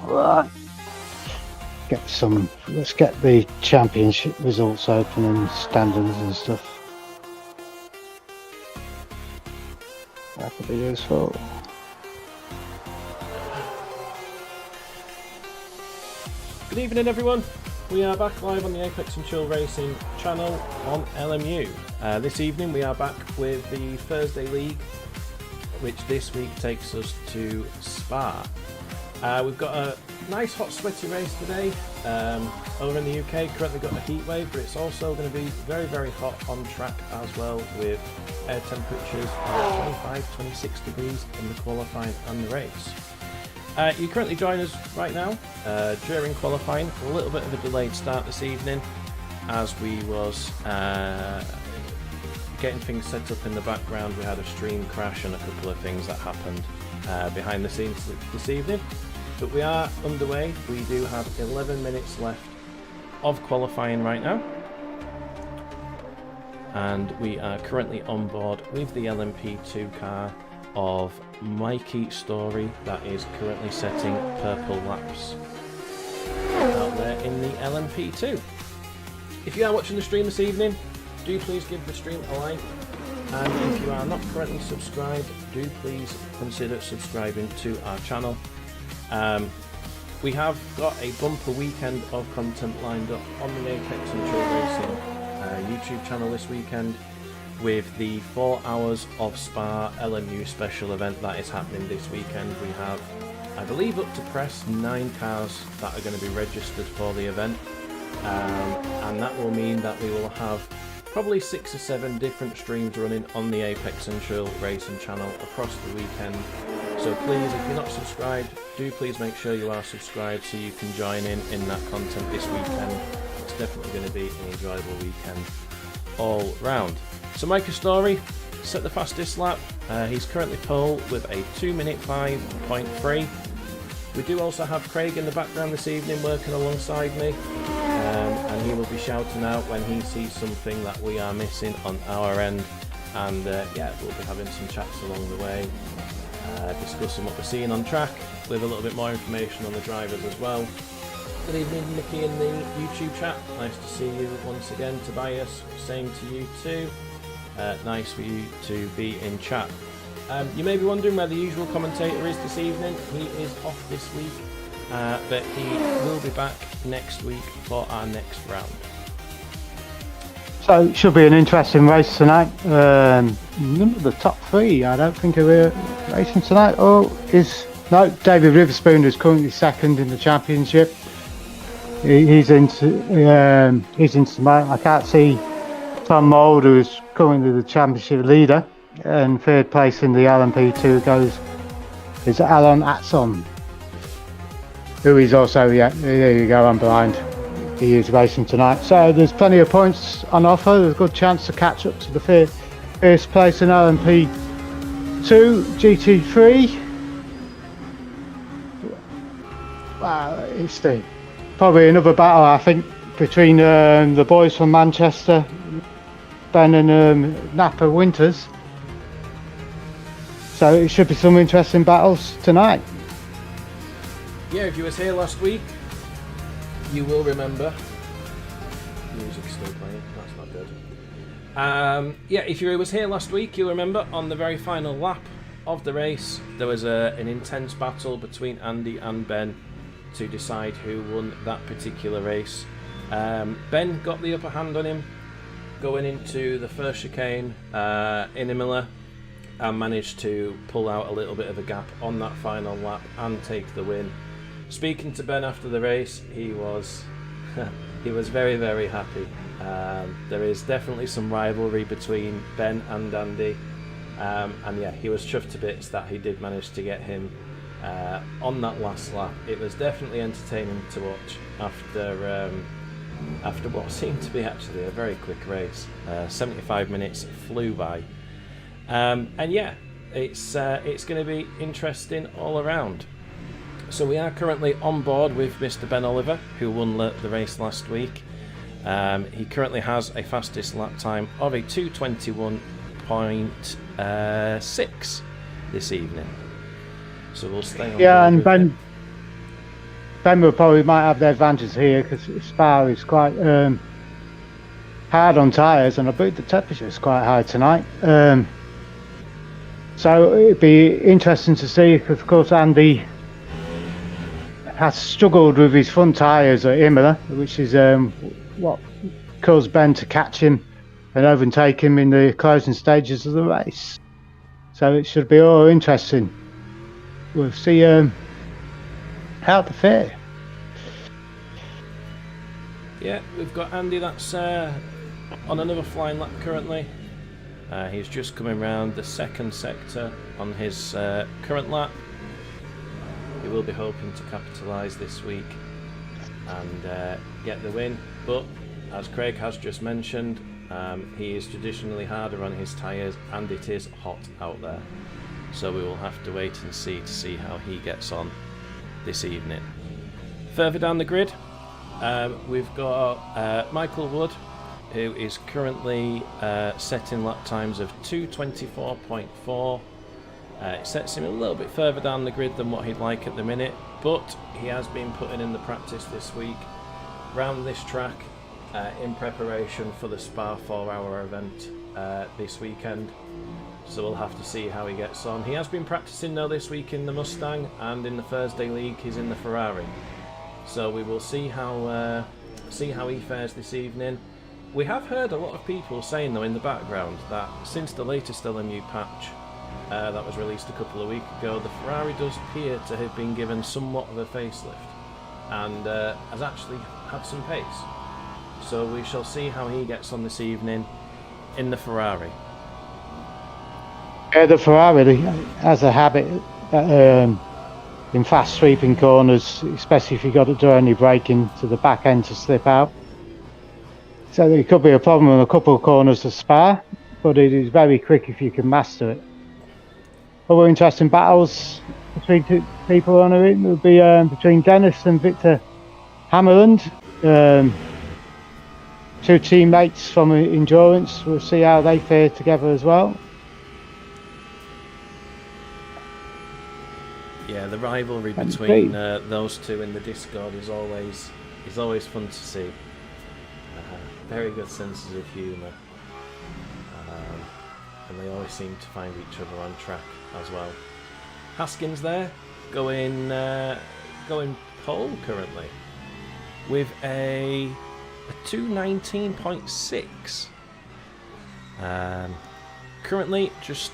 Right. Let's get the championship results open and standings and stuff. That could be useful. Good evening, everyone. We are back live on the Apex and Chill Racing channel on LMU. This evening we are back with the Thursday League, which this week takes us to Spa. We've got a nice hot sweaty race today over in the UK. Currently got a heat wave, but it's also going to be very, very hot on track as well, with air temperatures of 25-26 degrees in the qualifying and the race. You currently join us right now during qualifying. A little bit of a delayed start this evening as we was getting things set up in the background. We had a stream crash and a couple of things that happened behind the scenes this evening. But we are underway. We do have 11 minutes left of qualifying right now. And we are currently on board with the LMP2 car of Mikey Story that is currently setting purple laps out there in the LMP2. If you are watching the stream this evening, do please give the stream a like, and if you are not currently subscribed, do please consider subscribing to our channel. We have got a bumper weekend of content lined up on the Apex and Chill Racing YouTube channel this weekend, with the 4 hours of Spa LMU special event that is happening this weekend. We have, I believe, up to press 9 cars that are going to be registered for the event, and that will mean that we will have probably 6 or 7 different streams running on the Apex and Chill Racing channel across the weekend. So please, if you're not subscribed, do please make sure you are subscribed so you can join in that content this weekend. It's definitely going to be an enjoyable weekend all round. So Micah Story set the fastest lap. He's currently pole with a 2:05 5.3. We do also have Craig in the background this evening working alongside me, and he will be shouting out when he sees something that we are missing on our end. And yeah, we'll be having some chats along the way, discussing what we're seeing on track, with a little bit more information on the drivers as well. Good evening, Nikki in the YouTube chat. Nice to see you once again. Tobias, same to you too. Nice for you to be in chat. You may be wondering where the usual commentator is this evening. He is off this week, but he will be back next week for our next round. So it should be an interesting race tonight. None of the top 3 I don't think are racing tonight. No, David Witherspoon is currently second in the championship. He's into tonight. I can't see Tom Mould, who is currently the championship leader, and third place in the LMP2 is Alan Atson, who is also, yeah, there you go, I'm blind. He is racing tonight. So there's plenty of points on offer. There's a good chance to catch up to the first place in LMP2 GT3. Wow, it's probably another battle, I think, between the boys from Manchester, Ben and Napa Winters. So it should be some interesting battles tonight. Yeah, if you was here last week, you will remember. Music's still playing, that's not good. Yeah, if you was here last week, you'll remember on the very final lap of the race, there was an intense battle between Andy and Ben to decide who won that particular race. Ben got the upper hand on him going into the first chicane in Imola, and managed to pull out a little bit of a gap on that final lap and take the win. Speaking to Ben after the race, he was he was very, very happy. There is definitely some rivalry between Ben and Andy, and yeah, he was chuffed to bits that he did manage to get him on that last lap. It was definitely entertaining to watch after what seemed to be actually a very quick race. 75 minutes flew by, and yeah, it's going to be interesting all around. So we are currently on board with Mr. Ben Oliver, who won the race last week. He currently has a fastest lap time of a 2:21.6 6 this evening. So we'll stay on. Yeah, and Ben. Benoit probably might have the advantage here because Spa is quite hard on tyres, and I believe the temperature is quite high tonight. So it'd be interesting to see, because of course Andy has struggled with his front tyres at Imola, which is what caused Ben to catch him and overtake him in the closing stages of the race. So it should be all interesting. We'll see how they fare. Yeah, we've got Andy that's on another flying lap currently. He's just coming round the second sector on his current lap. He will be hoping to capitalise this week and get the win, but as Craig has just mentioned, he is traditionally harder on his tyres and it is hot out there, so we will have to wait and see how he gets on this evening. Further down the grid, we've got Michael Wood, who is currently setting lap times of 2:24.4. It sets him a little bit further down the grid than what he'd like at the minute, but he has been putting in the practice this week round this track in preparation for the Spa 4-hour event this weekend. So we'll have to see how he gets on. He has been practicing though this week in the Mustang, and in the Thursday League he's in the Ferrari. So we will see how he fares this evening. We have heard a lot of people saying though in the background that since the latest LMU patch that was released a couple of weeks ago, the Ferrari does appear to have been given somewhat of a facelift and has actually had some pace. So we shall see how he gets on this evening in the Ferrari. The Ferrari has a habit in fast sweeping corners, especially if you've got to do any braking to the back end to slip out. So there could be a problem on a couple of corners of Spa, but it is very quick if you can master it. Other interesting battles between two people on it will be between Dennis and Victor Hammerland, two teammates from Endurance. We'll see how they fare together as well. Yeah, the rivalry between those two in the Discord is always fun to see. Very good senses of humour, and they always seem to find each other on track as well. Haskins there, going pole currently with a 2:19.6. Currently just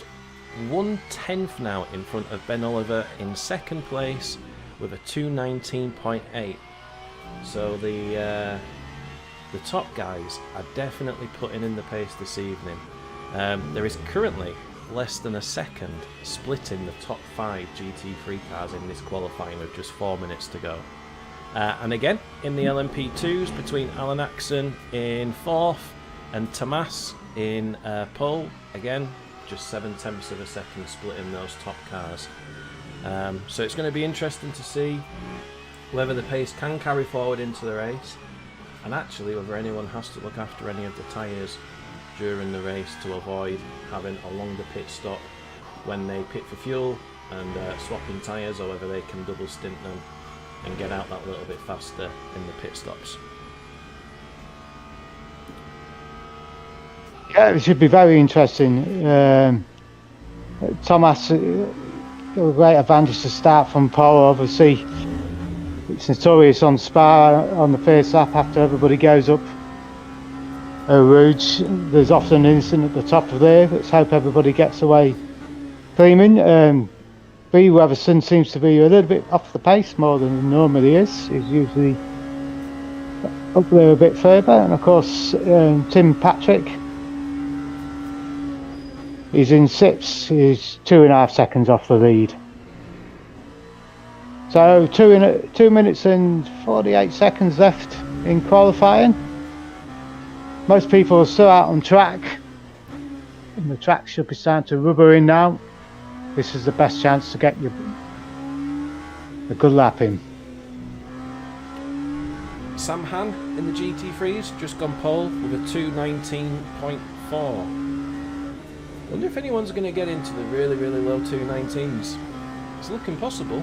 1/10 now in front of Ben Oliver in second place with a 2:19.8. So the top guys are definitely putting in the pace this evening. There is currently less than a second splitting the top 5 GT3 cars in this qualifying with just 4 minutes to go. And again, in the LMP2s, between Alan Axon in 4th and Tomas in pole, again, just 7/10 of a second splitting those top cars. So it's going to be interesting to see whether the pace can carry forward into the race, and actually whether anyone has to look after any of the tyres during the race to avoid having a longer pit stop when they pit for fuel and swapping tyres, or whether they can double stint them and get out that little bit faster in the pit stops. Yeah, it should be very interesting. Thomas got a great advantage to start from pole. Obviously, it's notorious on Spa on the first lap after everybody goes up a rouge. There's often an incident at the top of there. Let's hope everybody gets away clean. B. Weatherson seems to be a little bit off the pace more than he normally is. He's usually up there a bit further. And of course, Tim Patrick, he's in 6th. He's 2.5 seconds off the lead. So 2 minutes and 48 seconds left in qualifying. Most people are still out on track, and the track should be starting to rubber in now. This is the best chance to get you a good lap in. Sam Han in the GT3's just gone pole with a 2:19.4. Wonder if anyone's going to get into the really, really low 2:19s. It's looking possible.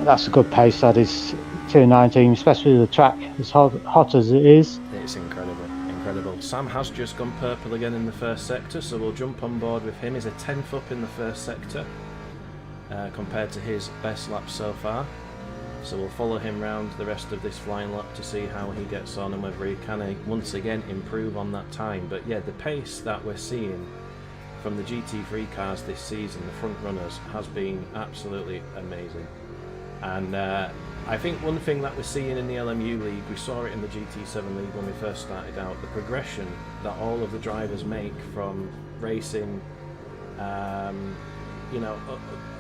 That's a good pace. That is 2:19, especially the track as hot as it is. It's incredible, incredible. Sam has just gone purple again in the first sector, so we'll jump on board with him. He's a 10th up in the first sector compared to his best lap so far. So we'll follow him round the rest of this flying lap to see how he gets on and whether he can once again improve on that time. But yeah, the pace that we're seeing from the GT3 cars this season, the front runners, has been absolutely amazing. And I think one thing that we're seeing in the LMU League, we saw it in the GT7 League when we first started out, the progression that all of the drivers make from racing, you know,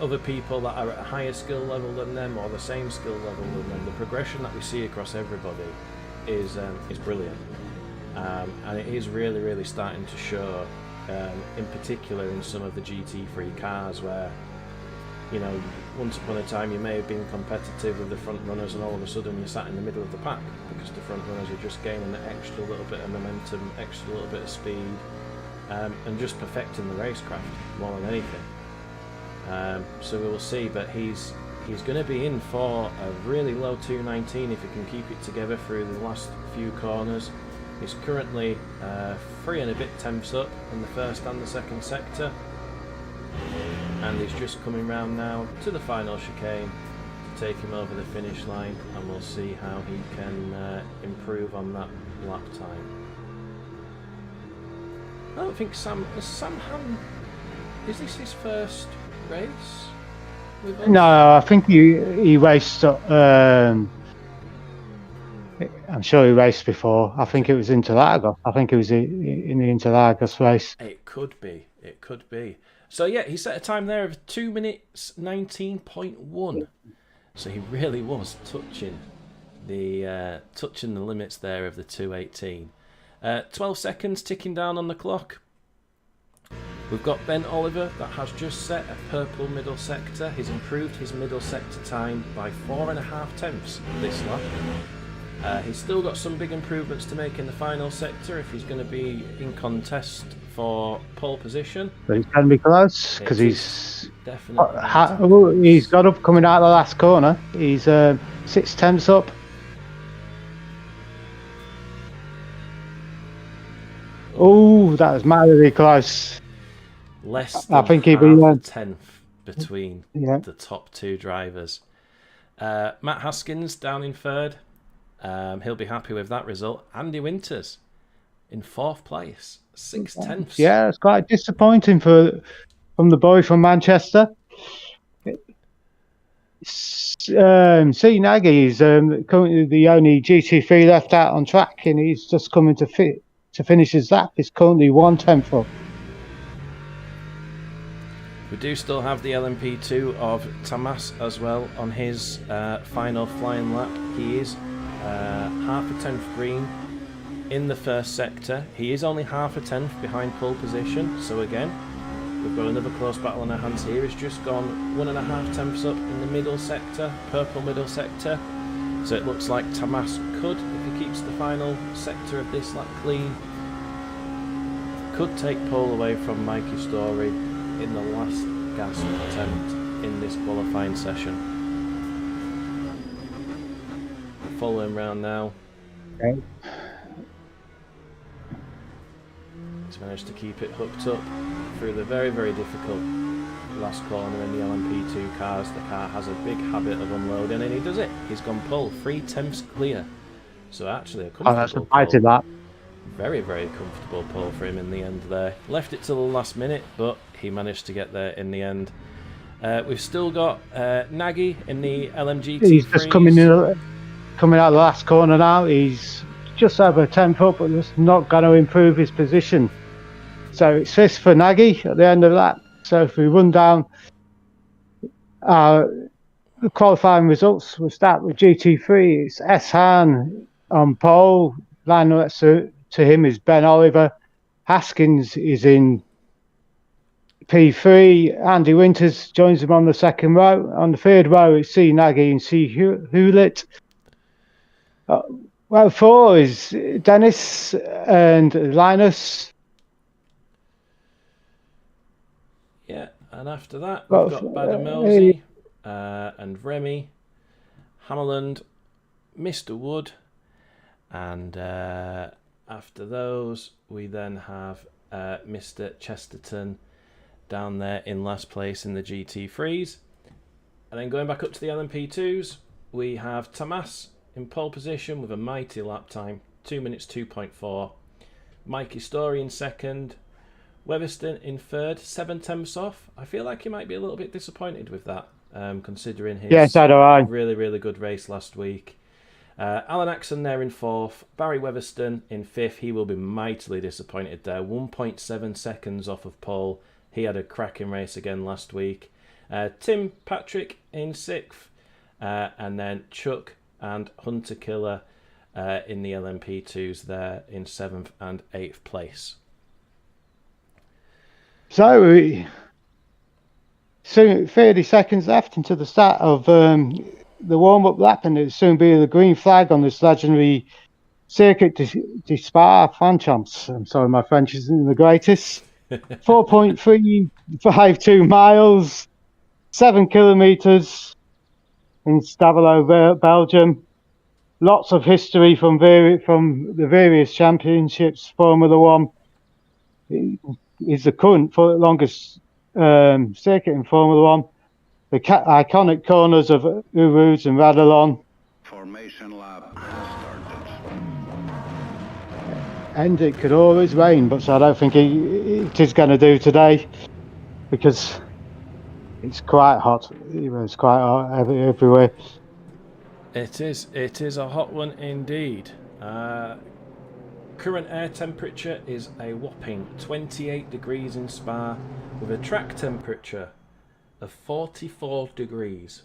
other people that are at a higher skill level than them or the same skill level than them. The progression that we see across everybody is brilliant, and it is really, really starting to show. In particular, in some of the GT3 cars, where, you know, once upon a time you may have been competitive with the front runners, and all of a sudden you're sat in the middle of the pack because the front runners are just gaining an extra little bit of momentum, extra little bit of speed, and just perfecting the racecraft more than anything. So we will see, but he's going to be in for a really low 2:19 if he can keep it together through the last few corners. He's currently 3 and a bit tenths up in the first and the second sector, and he's just coming round now to the final chicane to take him over the finish line, and we'll see how he can improve on that lap time. I don't think Sam is this his first race with us? No, I think he raced. I'm sure he raced before. I think it was Interlagos. I think it was in the Interlagos race. It could be. It could be. So yeah, he set a time there of 2 minutes 19.1. So he really was touching the limits there of the 2:18. 12 seconds ticking down on the clock. We've got Ben Oliver that has just set a purple middle sector. He's improved his middle sector time by 4.5 tenths this lap. He's still got some big improvements to make in the final sector if he's going to be in contest for pole position. But he's going to be close because he's definitely he's got up coming out of the last corner. He's 6 tenths up. Oh, that was madly close. Less than I think he'll half be a tenth between the top two drivers. Matt Haskins down in third. He'll be happy with that result. Andy Winters in fourth place, 6 tenths. Yeah, it's quite disappointing from the boy from Manchester. C. Nagy is currently the only GT3 left out on track, and he's just coming to finish his lap. He's currently 1 tenth up. We do still have the LMP2 of Tamas as well on his final flying lap. He is half a tenth green in the first sector. He is only half a tenth behind pole position, so again we've got another close battle on our hands here. He's just gone 1.5 tenths up in the middle sector, purple middle sector, so it looks like Tamas could, if he keeps the final sector of this lap clean, could take pole away from Mikey Story in the last gasp attempt in this qualifying session. Follow him round now. Okay. He's managed to keep it hooked up through the very, very difficult last corner in the LMP2 cars. The car has a big habit of unloading, and he does it. He's gone pole, 3 tenths clear. So actually a comfortable pole. That. Very, very comfortable pole for him in the end there. Left it till the last minute, but he managed to get there in the end. We've still got Nagy in the LMGT3. He's just coming out of the last corner now. He's just over a tenth up, but just not going to improve his position. So it's 5th for Nagy at the end of that. So if we run down the qualifying results, we'll start with GT3. It's S-Han on pole. Line next to him is Ben Oliver. Haskins is in P3. Andy Winters joins him on the second row. On the third row, it's C. Nagy and C. Hewlett. Well, 4 is Dennis and Linus. Yeah, and after that, we've got Badamelzi and Remy Hammerland, Mr. Wood, and after those we then have Mr. Chesterton down there in last place in the GT3s. And then going back up to the LMP2s, we have Tomas in pole position with a mighty lap time, 2 minutes 2.4. Mikey Story in second. Weatherston in third, 7 tenths off. I feel like he might be a little bit disappointed with that, considering his so do I. really, really good race last week. Alan Axon there in fourth. Barry Weatherston in fifth. He will be mightily disappointed there. 1.7 seconds off of pole. He had a cracking race again last week. Tim Patrick in sixth. And then Chuck and Hunter Killer in the LMP2s there in 7th and 8th place. So, 30 seconds left until the start of the warm-up lap, and it'll soon be the green flag on this legendary circuit de Spa-Francorchamps. I'm sorry, my French isn't the greatest. 4.352 miles, 7 kilometres in Stavelot, Belgium. Lots of history from the various championships. Formula One is the current longest circuit in Formula One. The iconic corners of Uruz and Radillon. Formation lap started. And it could always rain, but I don't think it is going to do today, because it's quite hot. It's quite hot everywhere. It is a hot one indeed. Current air temperature is a whopping 28 degrees in Spa, with a track temperature of 44 degrees.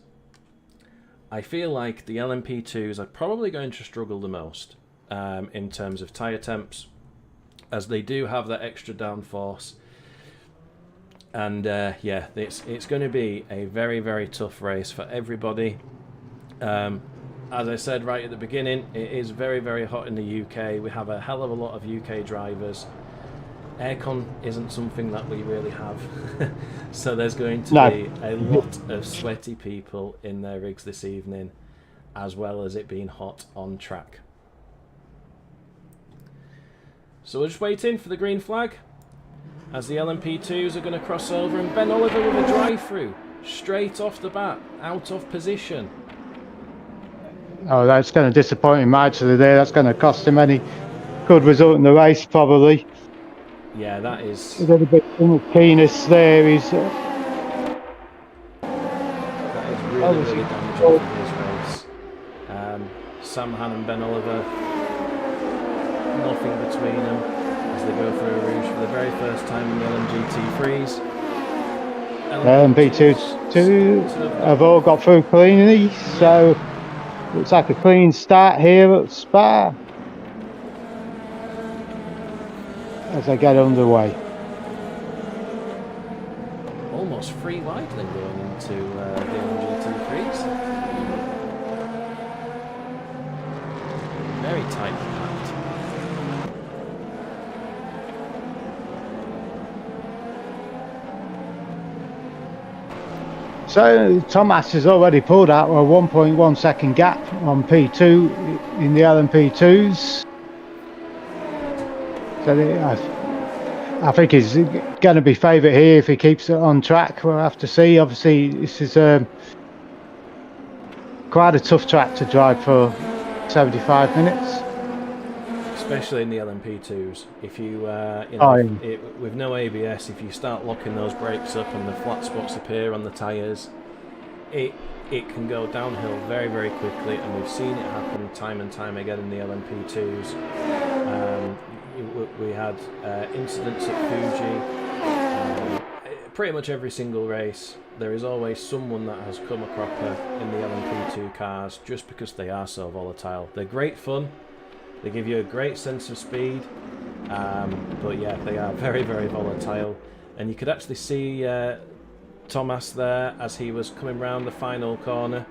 I feel like the LMP2s are probably going to struggle the most in terms of tyre temps, as they do have that extra downforce. And yeah, it's going to be a very, very tough race for everybody. As I said right at the beginning, it is very, very hot in the UK. We have a hell of a lot of UK drivers. Aircon isn't something that we really have. So there's going to be a lot of sweaty people in their rigs this evening, as well as it being hot on track. So we're just waiting for the green flag, as the LMP2s are going to cross over, and Ben Oliver with a drive-through, straight off the bat, out of position. Oh, that's going to disappoint him actually there. That's going to cost him any good result in the race, probably. Yeah, that is... A little bit of keenness there. That is really, really damaging for this race. Sam Han and Ben Oliver, nothing between them as they go through a rouge for the very first time in the LMGT3s. LMP2 have all got through cleanly, so looks like a clean start here at Spa as I get underway. Almost free wide then going into the LMGT3s. Very tight packed. So Thomas has already pulled out a 1.1 second gap on P2 in the LMP2s. So I think he's going to be favourite here if he keeps it on track. We'll have to see. Obviously, this is quite a tough track to drive for 75 minutes. Especially in the LMP2s. If you, with no ABS, if you start locking those brakes up and the flat spots appear on the tyres, it can go downhill very, very quickly, and we've seen it happen time and time again in the LMP2s. We had incidents at Fuji. Pretty much every single race, there is always someone that has come a cropper in the LMP2 cars just because they are so volatile. They're great fun. They give you a great sense of speed, but yeah, they are very, very volatile. And you could actually see Thomas there as he was coming round the final corner.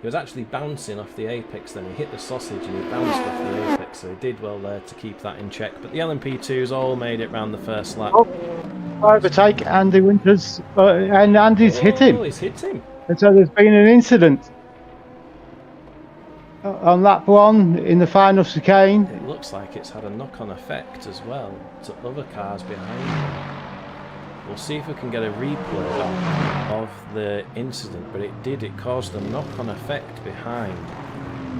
He was actually bouncing off the apex then. He hit the sausage and he bounced off the apex, so he did well there to keep that in check. But the LMP2s all made it round the first lap. Overtake Andy Winters, and Andy's hit him. Oh, he's hit him. And so there's been an incident. on lap 1 in the final chicane. It looks like it's had a knock-on effect as well to other cars behind him. We'll see if we can get a replay of the incident, but it did. It caused a knock-on effect behind,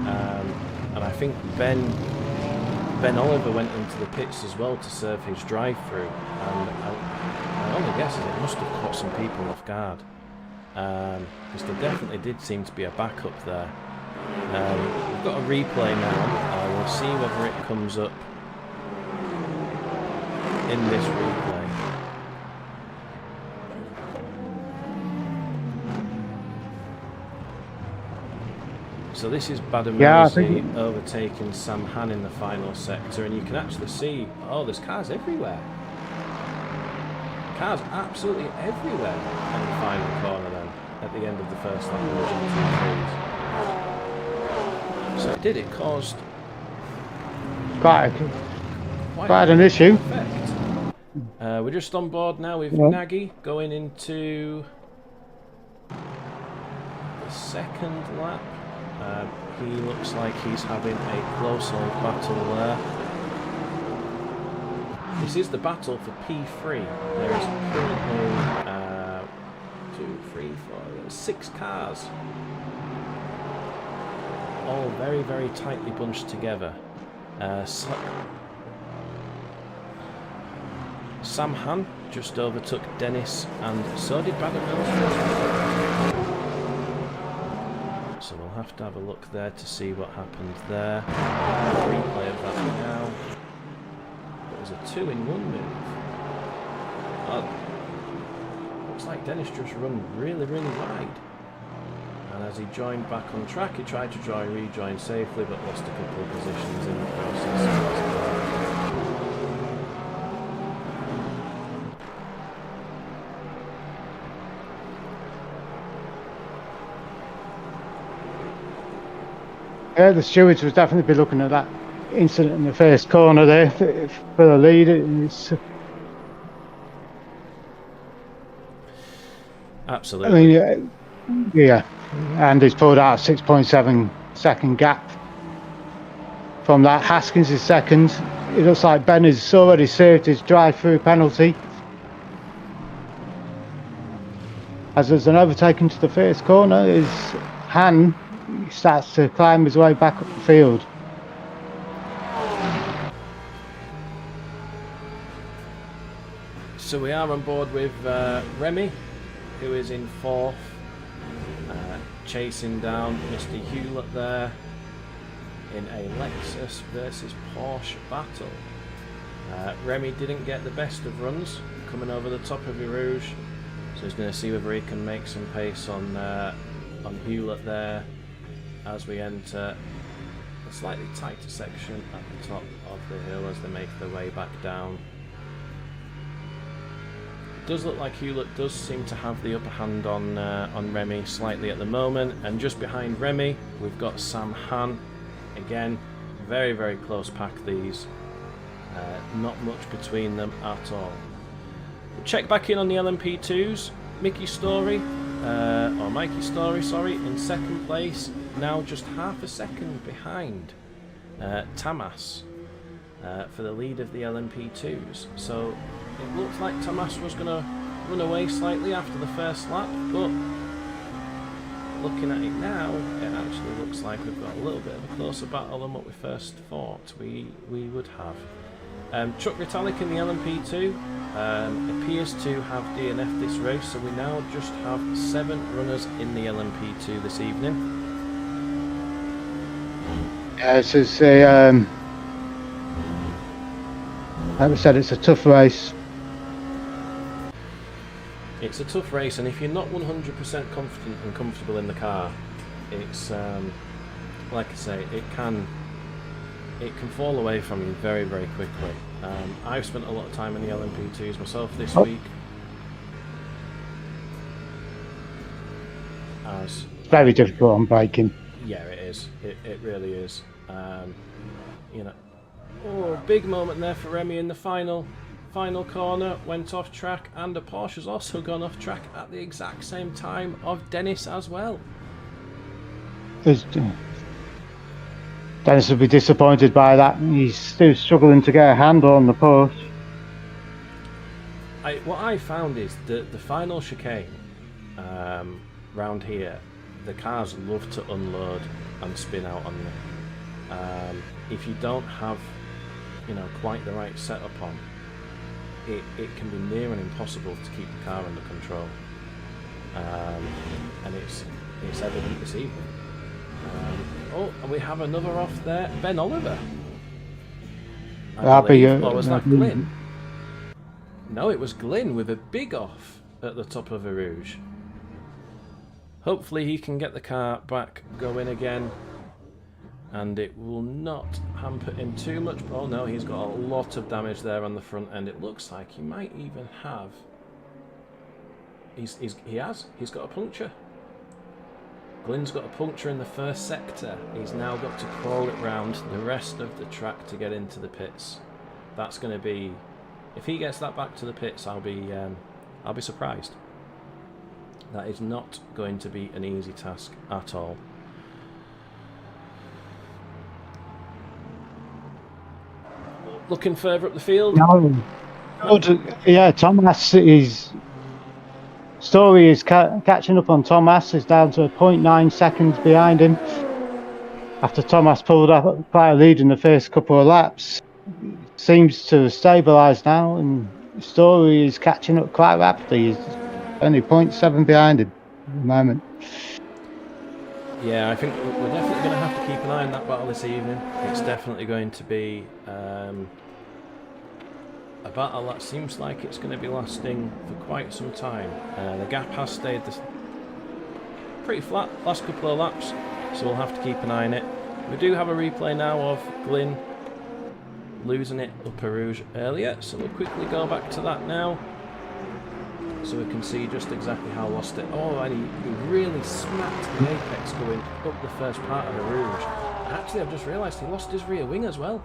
and I think Ben Oliver went into the pits as well to serve his drive-through, and I only guess it must have caught some people off guard, because there definitely did seem to be a backup there. We've got a replay now. We'll see whether it comes up in this replay. So this is Adam Reid overtaking Sam Han in the final sector, and you can actually see, oh, there's cars everywhere. Cars absolutely everywhere on the final corner then, at the end of the first lap of the GT3s. So it caused Quite an issue. Effect. We're just on board now with Nagy going into the second lap. He looks like he's having a close old battle there. This is the battle for P3. There is currently 2, 3, 4, 6 cars, all very, very tightly bunched together. Sam Han just overtook Dennis, and so did Adam Reid. So we'll have to have a look there to see what happened there. Replay of that now. It was a 2-in-1 move. Oh, looks like Dennis just run really, really wide. And as he joined back on track, he tried to rejoin safely, but lost a couple of positions in the process. Yeah, the stewards would definitely be looking at that incident in the first corner there for the lead. Absolutely. I mean, yeah, and he's pulled out a 6.7 second gap from that. Haskins is second. It looks like Ben has already served his drive-through penalty, as there's an overtaking to the first corner. Is Han starts to climb his way back up the field. So we are on board with Remy, who is in 4th, chasing down Mr. Hewlett there in a Lexus versus Porsche battle. Remy didn't get the best of runs coming over the top of Rouge, so he's going to see whether he can make some pace on Hewlett there as we enter a slightly tighter section at the top of the hill as they make their way back down. It does look like Hewlett does seem to have the upper hand on Remy slightly at the moment, and just behind Remy we've got Sam Han. Again, very, very close pack these, not much between them at all. We'll check back in on the LMP2s. Mikey Story, or Mikey Story, sorry, in second place, now just half a second behind Tamas for the lead of the LMP2s. So it looks like Tamas was going to run away slightly after the first lap, but looking at it now, it actually looks like we've got a little bit of a closer battle than what we first thought we would have. Chuck Vitalik in the LMP2 appears to have DNF'd this race, so we now just have 7 runners in the LMP2 this evening. Yeah, this is a, like I said, it's a tough race. It's a tough race, and if you're not 100% confident and comfortable in the car, it's like I say, it can fall away from you very, very quickly. I've spent a lot of time in the LMP2s myself this week. As very difficult on braking. Yeah, it is. It really is. You know, oh, big moment there for Remy in the final corner. Went off track, and a Porsche has also gone off track at the exact same time of Dennis as well. Dennis will be disappointed by that. He's still struggling to get a handle on the post. What I found is the final chicane round here, the cars love to unload and spin out on you. If you don't have, quite the right setup on, it can be near and impossible to keep the car under control. And it's evident this evening. And we have another off there, Ben Oliver. Or was that Glyn? No, it was Glyn with a big off at the top of a Rouge. Hopefully he can get the car back going again, and it will not hamper him too much. Oh no, he's got a lot of damage there on the front end. It looks like he might even have... He's got a puncture. Glyn's got a puncture in the first sector. He's now got to crawl it round the rest of the track to get into the pits. That's going to be... If he gets that back to the pits, I'll be surprised. That is not going to be an easy task at all. Looking further up the field. No. Yeah, Thomas is... Story is catching up on Thomas. He's down to 0.9 seconds behind him. After Thomas pulled up quite a lead in the first couple of laps. Seems to have stabilised now, and Story is catching up quite rapidly. He's only 0.7 behind him at the moment. Yeah, I think we're definitely going to have to keep an eye on that battle this evening. It's definitely going to be a battle that seems like it's going to be lasting for quite some time. The gap has stayed pretty flat last couple of laps, so we'll have to keep an eye on it. We do have a replay now of Glyn losing it up a Rouge earlier, so we'll quickly go back to that now, so we can see just exactly how lost it. Oh, and he really smacked the apex going up the first part of the Rouge. Actually, I've just realised he lost his rear wing as well.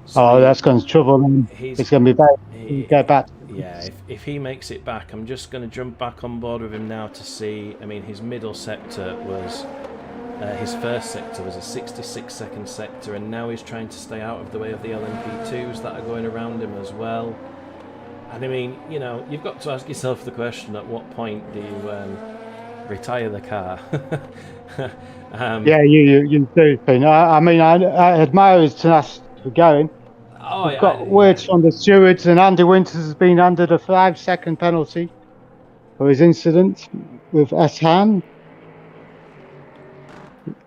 So that's going to trouble him. It's going to be bad. Get back. Yeah, if he makes it back, I'm just going to jump back on board with him now to see. I mean, his middle sector was... his first sector was a 66-second sector, and now he's trying to stay out of the way of the LMP2s that are going around him as well. And I mean, you've got to ask yourself the question, at what point do you retire the car? Yeah, you do. I mean, I admire his tenacity for going. Oh, We've got words from the stewards, and Andy Winters has been handed a 5-second penalty for his incident with S-Han.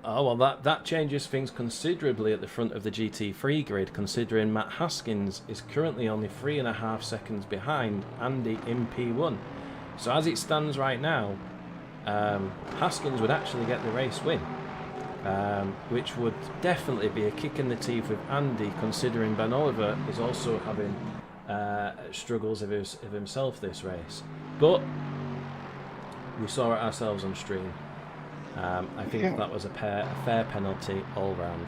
Oh, well, that changes things considerably at the front of the GT3 grid, considering Matt Haskins is currently only 3.5 seconds behind Andy in P1. So as it stands right now, Haskins would actually get the race win, which would definitely be a kick in the teeth with Andy, considering Ben Oliver is also having struggles of himself this race. But we saw it ourselves on stream. I think that was a fair penalty all round.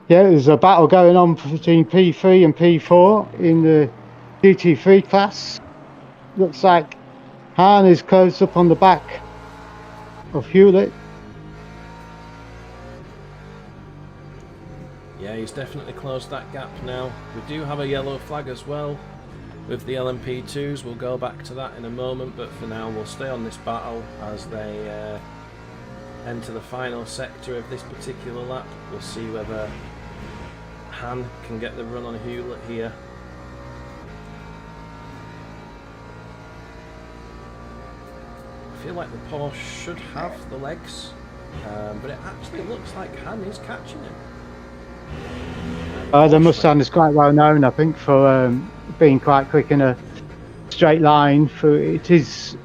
Yeah, there's a battle going on between P3 and P4 in the GT3 class. Looks like Han is close up on the back of Hewlett. Yeah, he's definitely closed that gap now. We do have a yellow flag as well with the LMP2s. We'll go back to that in a moment, but for now we'll stay on this battle as they enter the final sector of this particular lap. We'll see whether Han can get the run on Hewlett here. I feel like the Porsche should have the legs, but it actually looks like Han is catching him. The Mustang is quite well known, I think, for being quite quick in a straight line. It is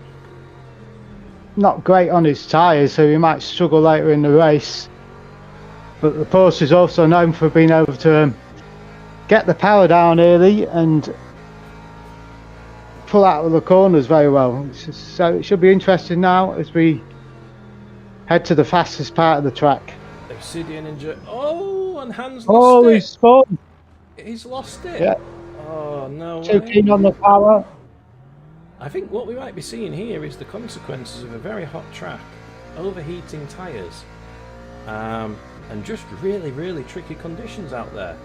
not great on his tyres, so he might struggle later in the race. But the Porsche is also known for being able to get the power down early and pull out of the corners very well. So it should be interesting now as we head to the fastest part of the track. Obsidian injured. Oh, and Han's lost it. He's gone. He's lost it. Yeah. Oh, no Too way. keen on the power. I think what we might be seeing here is the consequences of a very hot track, overheating tyres, and just really, really tricky conditions out there.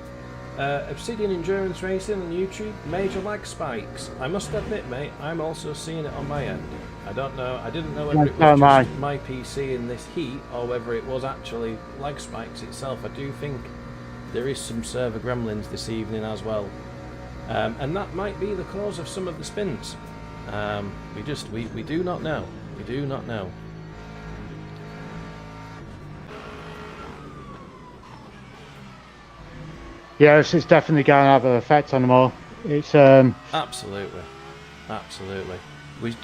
Obsidian Endurance Racing on YouTube, major lag spikes. I must admit, mate, I'm also seeing it on my end. I don't know, I didn't know whether it was just my PC in this heat or whether it was actually lag spikes itself. I do think there is some server gremlins this evening as well. And that might be the cause of some of the spins. We do not know. We do not know. Yes, it's definitely going to have an effect on them all. It's Absolutely, absolutely.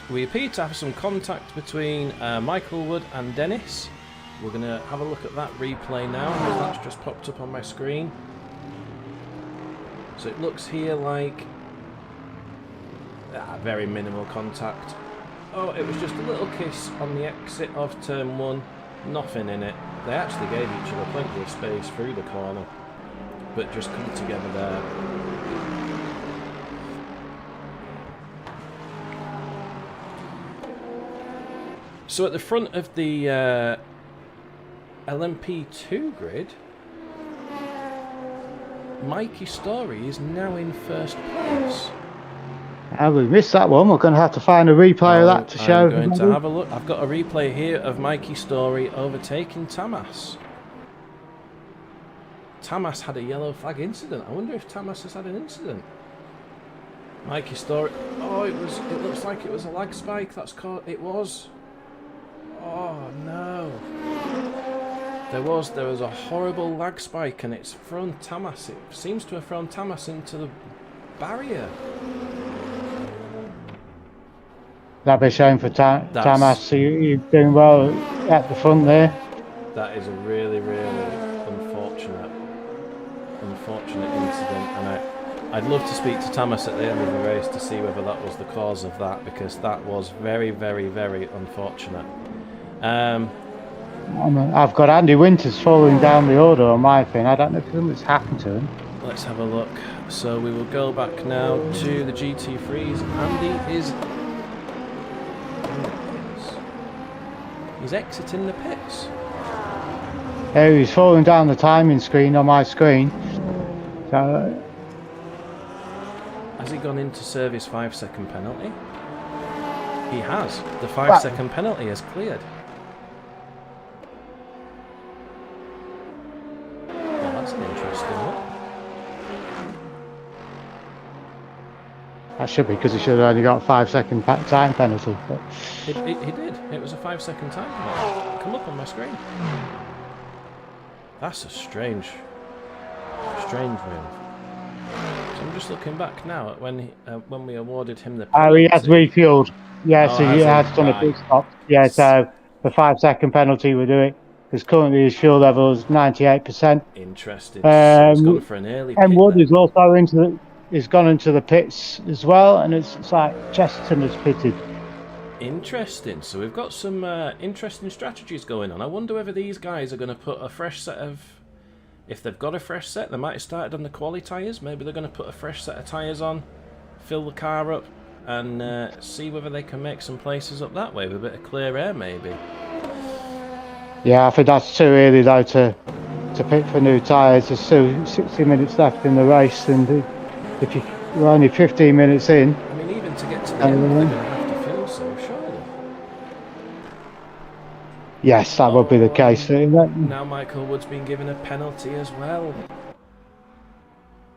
We appear to have some contact between Michael Wood and Dennis. We're going to have a look at that replay now, as that's just popped up on my screen. So it looks here like very minimal contact. Oh, it was just a little kiss on the exit of turn 1. Nothing in it. They actually gave each other plenty of space through the corner, but just come together there. So at the front of the LMP2 grid, Mikey Story is now in first place. we missed that one. We're going to have to find a replay of that to show. I'm going to have a look. I've got a replay here of Mikey Story overtaking Tamas. Tamas had a yellow flag incident. I wonder if Tamas has had an incident. Mikey Story. Oh, it looks like it was a lag spike. That's caught. It was. Oh no. There was a horrible lag spike, and it's thrown Tamas. It seems to have thrown Tamas into the barrier. That'd be a shame for Tamas. You're doing well at the front there. That is a really, really unfortunate incident, and I'd love to speak to Tamas at the end of the race to see whether that was the cause of that, because that was very, very, very unfortunate. I've got Andy Winters falling down the order on my thing. I don't know if something's happened to him. Let's have a look. So we will go back now to the GT3s. Andy is in the pits. He's exiting the pits. Oh, he's falling down the timing screen on my screen. So, has he gone in to serve his 5-second penalty? He has. The 5-second penalty is cleared. Well, that's an interesting one. That should be, because he should have only got a 5-second time penalty. But He did. It was a 5-second time penalty. Come up on my screen. That's a strange move. So I'm just looking back now at when we awarded him the penalty. Oh, he has refueled. Yeah, so he has done a big stop. Yeah, so the 5-second penalty will do it, because currently his fuel level is 98%. Interesting. So he's gone for an early pit. And Wood is also he's gone into the pits as well, and it's like Chesterton has pitted. Interesting. So we've got some interesting strategies going on. I wonder whether these guys are going to put a fresh set of... If they've got a fresh set, they might have started on the quali tyres. Maybe they're going to put a fresh set of tyres on, fill the car up, and see whether they can make some places up that way with a bit of clear air, maybe. Yeah, I think that's too early, though, to pick for new tyres. There's still 60 minutes left in the race, and if you're only 15 minutes in... I mean, even to get to the end, they're going to have to fill some, surely. Yes, that would be the case. Now Michael Wood's been given a penalty as well.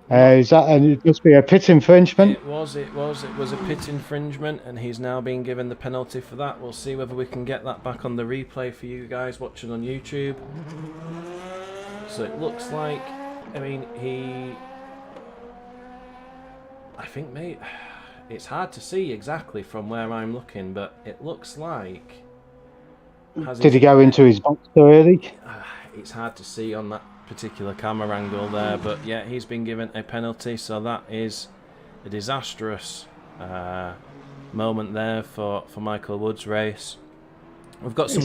Is that, and it must be a pit infringement? It was a pit infringement, and he's now being given the penalty for that. We'll see whether we can get that back on the replay for you guys watching on YouTube. So it looks like, I mean, I think, mate, it's hard to see exactly from where I'm looking, but it looks like... Did he go into his box too early? It's hard to see on that particular camera angle there, but yeah, he's been given a penalty, so that is a disastrous moment there for Michael Wood's race. We've got some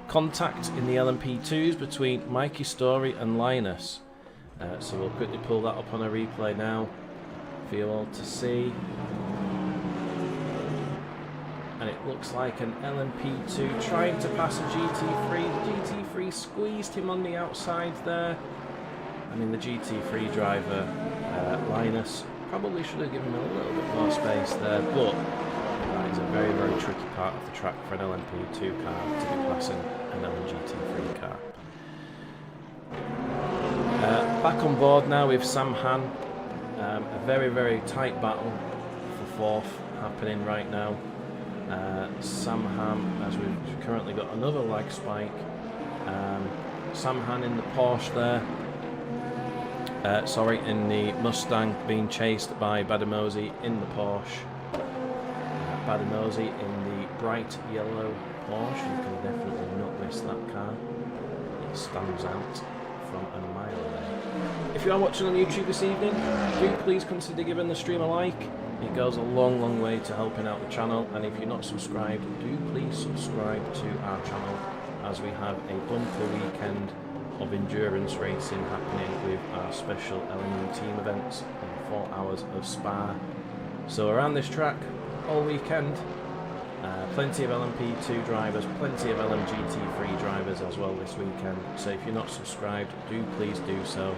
contact in the LMP2s between Mikey Story and Linus, so we'll quickly pull that up on a replay now for you all to see. And it it looks like an LMP2 trying to pass a GT3. The GT3 squeezed him on the outside there. I mean, the GT3 driver, Linus, probably should have given him a little bit more space there, but that is a very, very tricky part of the track for an LMP2 car to be passing an LMGT3 car. Back on board now with Sam Han. A very, very tight battle for fourth happening right now. Sam Han, as we've currently got another lag spike. Sam Han in the Porsche there. In the Mustang, being chased by Badamosi in the Porsche. Badamosi in the bright yellow Porsche. You can definitely not miss that car. It stands out from a mile away. If you are watching on YouTube this evening, do please consider giving the stream a like. It goes a long, long way to helping out the channel, and if you're not subscribed, do please subscribe to our channel, as we have a bumper weekend of endurance racing happening with our special LMU team events and 4 hours of Spa. So around this track all weekend, plenty of LMP2 drivers, plenty of LMGT3 drivers as well this weekend. So if you're not subscribed, do please do so.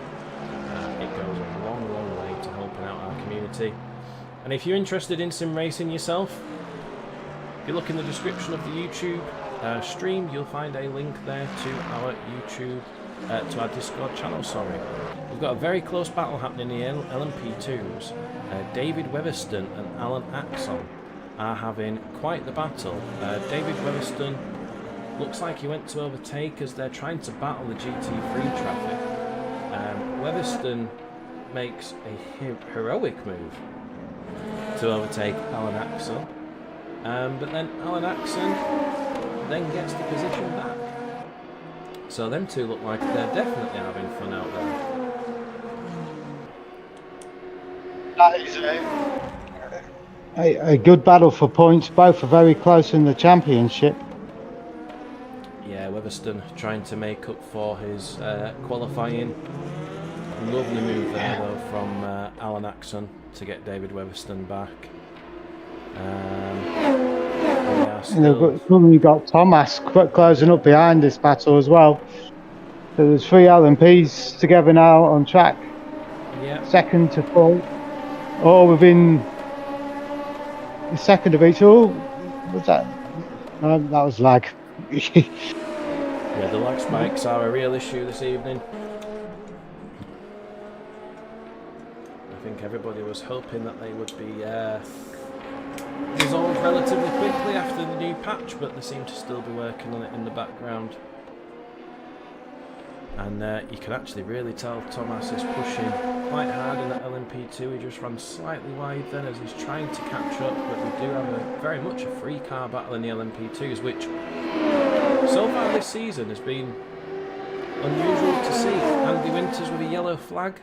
It goes a long, long way to helping out our community. And if you're interested in sim racing yourself, if you look in the description of the YouTube stream, you'll find a link there to our YouTube, to our Discord channel, sorry. We've got a very close battle happening in the LMP2s. David Weatherston and Alan Axon are having quite the battle. David Weatherston looks like he went to overtake as they're trying to battle the GT3 traffic. Weatherston makes a heroic move to overtake Alan Axon, but then Alan Axon then gets the position back. So them two look like they're definitely having fun out there. That is a good battle for points. Both are very close in the championship. Yeah, Weatherston trying to make up for his qualifying. Lovely move there though from Alan Axon to get David Weatherston back. You've got Thomas closing up behind this battle as well. So there's 3 LMPs together now on track. Yeah. Second to fourth, all within a second of each. Oh, what's that? No, that was lag. Yeah, the lag spikes are a real issue this evening. I think everybody was hoping that they would be resolved relatively quickly after the new patch, but they seem to still be working on it in the background. And you can actually really tell Thomas is pushing quite hard in that LMP2. He just ran slightly wide then as he's trying to catch up, but we do have very much a free car battle in the LMP2s, which so far this season has been unusual to see. Andy Winters with a yellow flag.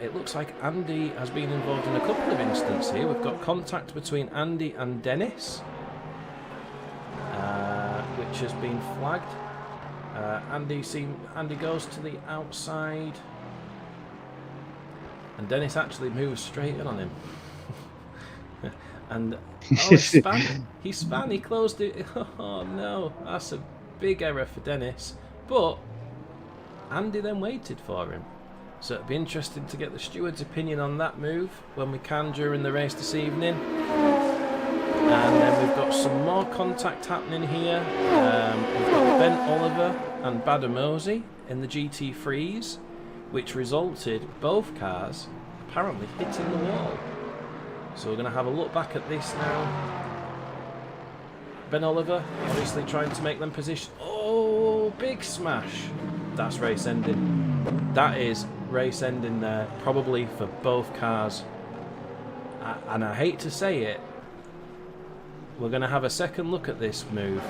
It looks like Andy has been involved in a couple of instances here. We've got contact between Andy and Dennis, which has been flagged. Andy goes to the outside, and Dennis actually moves straight in on him. And he span, he closed it. Oh no, that's a big error for Dennis. But Andy then waited for him. So it'll be interesting to get the steward's opinion on that move when we can during the race this evening. And then we've got some more contact happening here. We've got Ben Oliver and Badamosi in the GT3s, which resulted both cars apparently hitting the wall. So we're going to have a look back at this now. Ben Oliver obviously trying to make them position. Oh, big smash. That's race ending. That is race ending there, probably for both cars. And I hate to say it, we're going to have a second look at this move.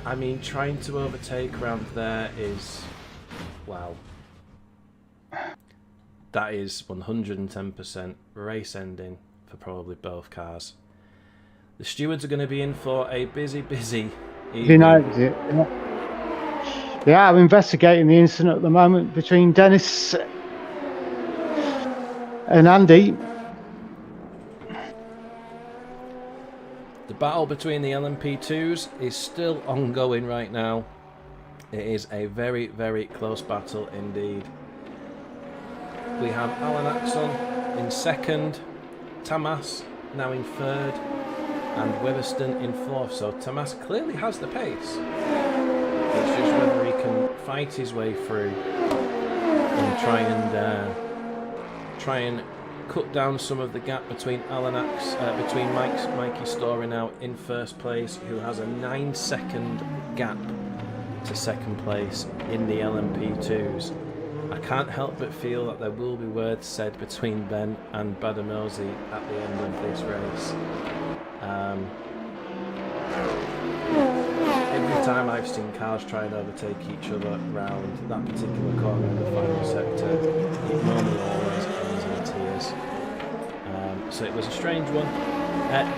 I mean, trying to overtake around there is, wow. That is 110% race ending for probably both cars. The stewards are going to be in for a busy evening. Yeah, I'm investigating the incident at the moment between Dennis And Andy, the battle between the LMP2s is still ongoing right now. It is a very, very close battle indeed. We have Alan Axon in second, Tamas now in third, and Weatherston in fourth. So Tamas clearly has the pace. It's just whether he can fight his way through and try and cut down some of the gap between Mikey Story now in first place, who has a 9-second gap to second place in the LMP2s. I can't help but feel that there will be words said between Ben and Badamosi at the end of this race. Every time I've seen cars try and overtake each other round that particular corner in the final sector, it normally always ends in tears. So it was a strange one.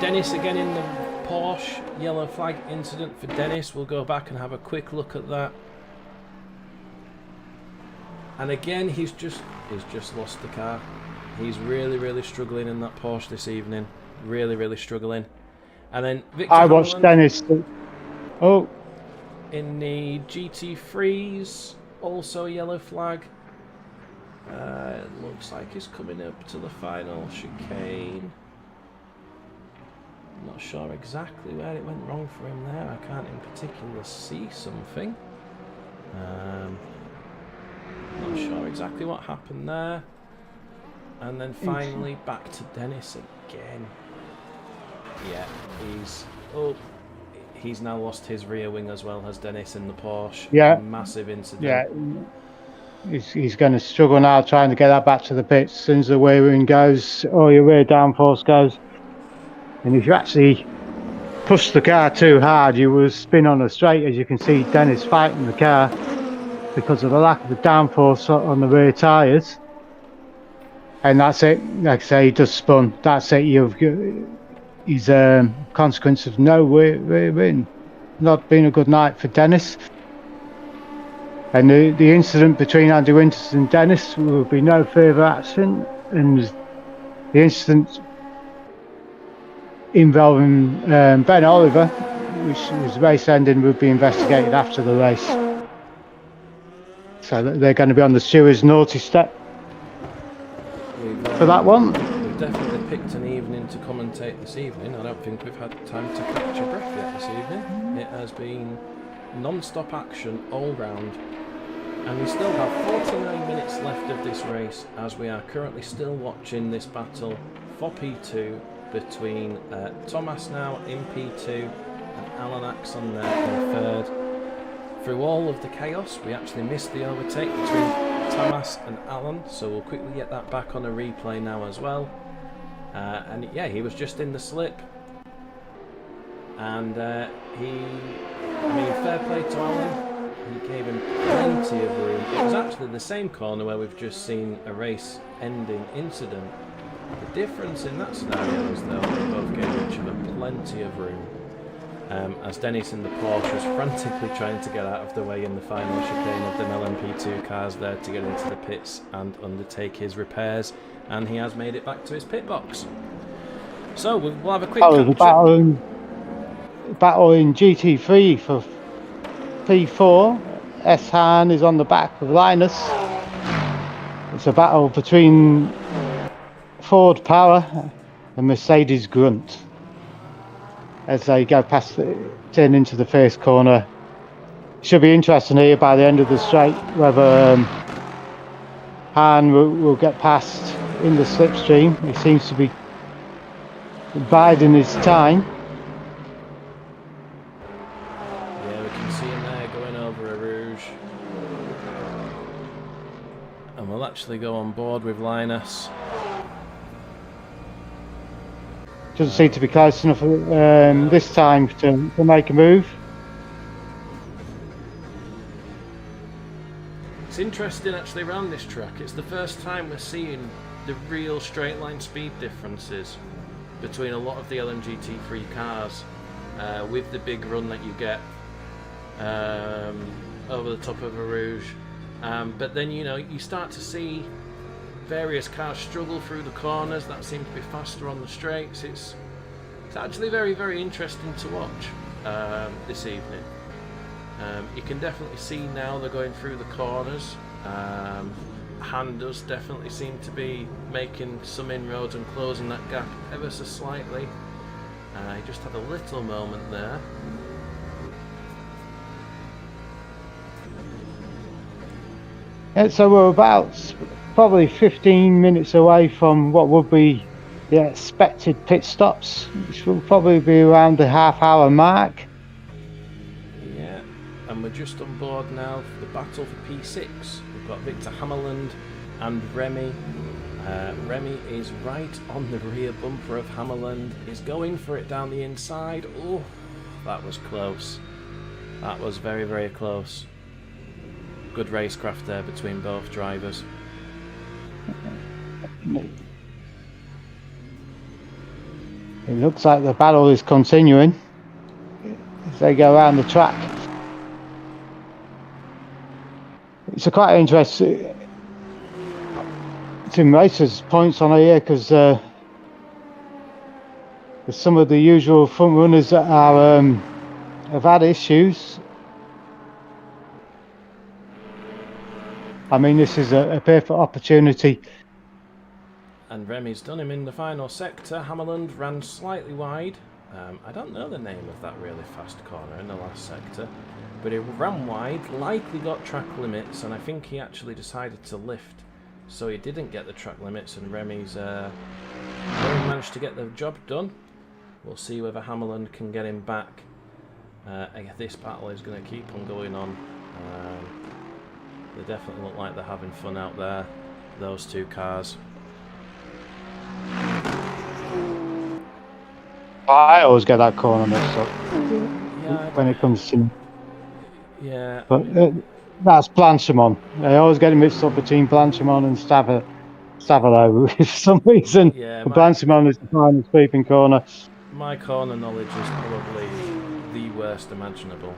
Dennis again in the Porsche. Yellow flag incident for Dennis. We'll go back and have a quick look at that. And again, he's just lost the car. He's really struggling in that Porsche this evening. Really struggling. And then Victor I watched Hamlin Dennis. Oh, in the GT3s, also a yellow flag. Looks like he's coming up to the final chicane. I'm not sure exactly where it went wrong for him there. I can't in particular see something. Not sure exactly what happened there. And then finally back to Dennis again. Yeah, he's now lost his rear wing as well, has Dennis in the Porsche. Yeah. Massive incident. yeah. He's going to struggle now trying to get that back to the pits. As soon as the rear wing goes, or your rear downforce goes. And if you actually push the car too hard, you will spin on a straight. As you can see, Dennis fighting the car because of the lack of the downforce on the rear tyres. And that's it. Like I say, he just spun. That's it. He's consequence of no rear wing. Not been a good night for Dennis. And the incident between Andy Winters and Dennis will be no further action. And the incident involving Ben Oliver, which was race ending, will be investigated after the race. So they're going to be on the stewards' naughty step for that one. We've definitely picked an evening to commentate this evening. I don't think we've had time to catch a breath yet this evening. It has been non-stop action all round. And we still have 49 minutes left of this race, as we are currently still watching this battle for P2 between Thomas now in P2 and Alan Axon there in third. Through all of the chaos, we actually missed the overtake between Thomas and Alan, so we'll quickly get that back on a replay now as well. And yeah, he was just in the slip. And fair play to Alan. He gave him plenty of room. It was actually the same corner where we've just seen a race-ending incident. The difference in that scenario is though they both gave each other plenty of room. As Dennis in the Porsche was frantically trying to get out of the way in the final chicane of the LMP2 cars there to get into the pits and undertake his repairs, and he has made it back to his pit box. So we'll have a quick battle in GT3 for P4. S-Han is on the back of Linus. It's a battle between Ford Power and Mercedes Grunt as they go past turn into the first corner. Should be interesting here by the end of the straight whether Han will get past in the slipstream. He seems to be biding his time. Yeah, we can see him there going over a Rouge. And we'll actually go on board with Linus. Doesn't seem to be close enough this time to make a move. It's interesting actually around this track. It's the first time we're seeing the real straight line speed differences between a lot of the LMGT3 cars with the big run that you get over the top of a Rouge. But then, you know, you start to see various cars struggle through the corners that seem to be faster on the straights. It's actually very, very interesting to watch this evening. You can definitely see now they're going through the corners. Han does definitely seem to be making some inroads and closing that gap ever so slightly. He just had a little moment there. Yeah, so we're about probably 15 minutes away from what would be the expected pit stops, which will probably be around the half-hour mark. Yeah, and we're just on board now for the battle for P6. We've got Victor Hammerland and Remy. Remy is right on the rear bumper of Hammerland. He's going for it down the inside. Oh, that was close. That was very, very close. Good racecraft there between both drivers. It looks like the battle is continuing as they go around the track. It's a quite interesting racers points on here because some of the usual front runners that are have had issues. I mean, this is a perfect opportunity. And Remy's done him in the final sector. Hammerland ran slightly wide. I don't know the name of that really fast corner in the last sector, but he ran wide, likely got track limits, and I think he actually decided to lift. So he didn't get the track limits, and Remy's managed to get the job done. We'll see whether Hammerland can get him back. This battle is going to keep on going on. They definitely look like they're having fun out there, those two cars. I always get that corner mixed up when it comes to... Yeah. But that's Blanchimon. I always get it mixed up between Blanchimon and Stavalo for some reason. Yeah, Blanchimon is the final sweeping corner. My corner knowledge is probably the worst imaginable.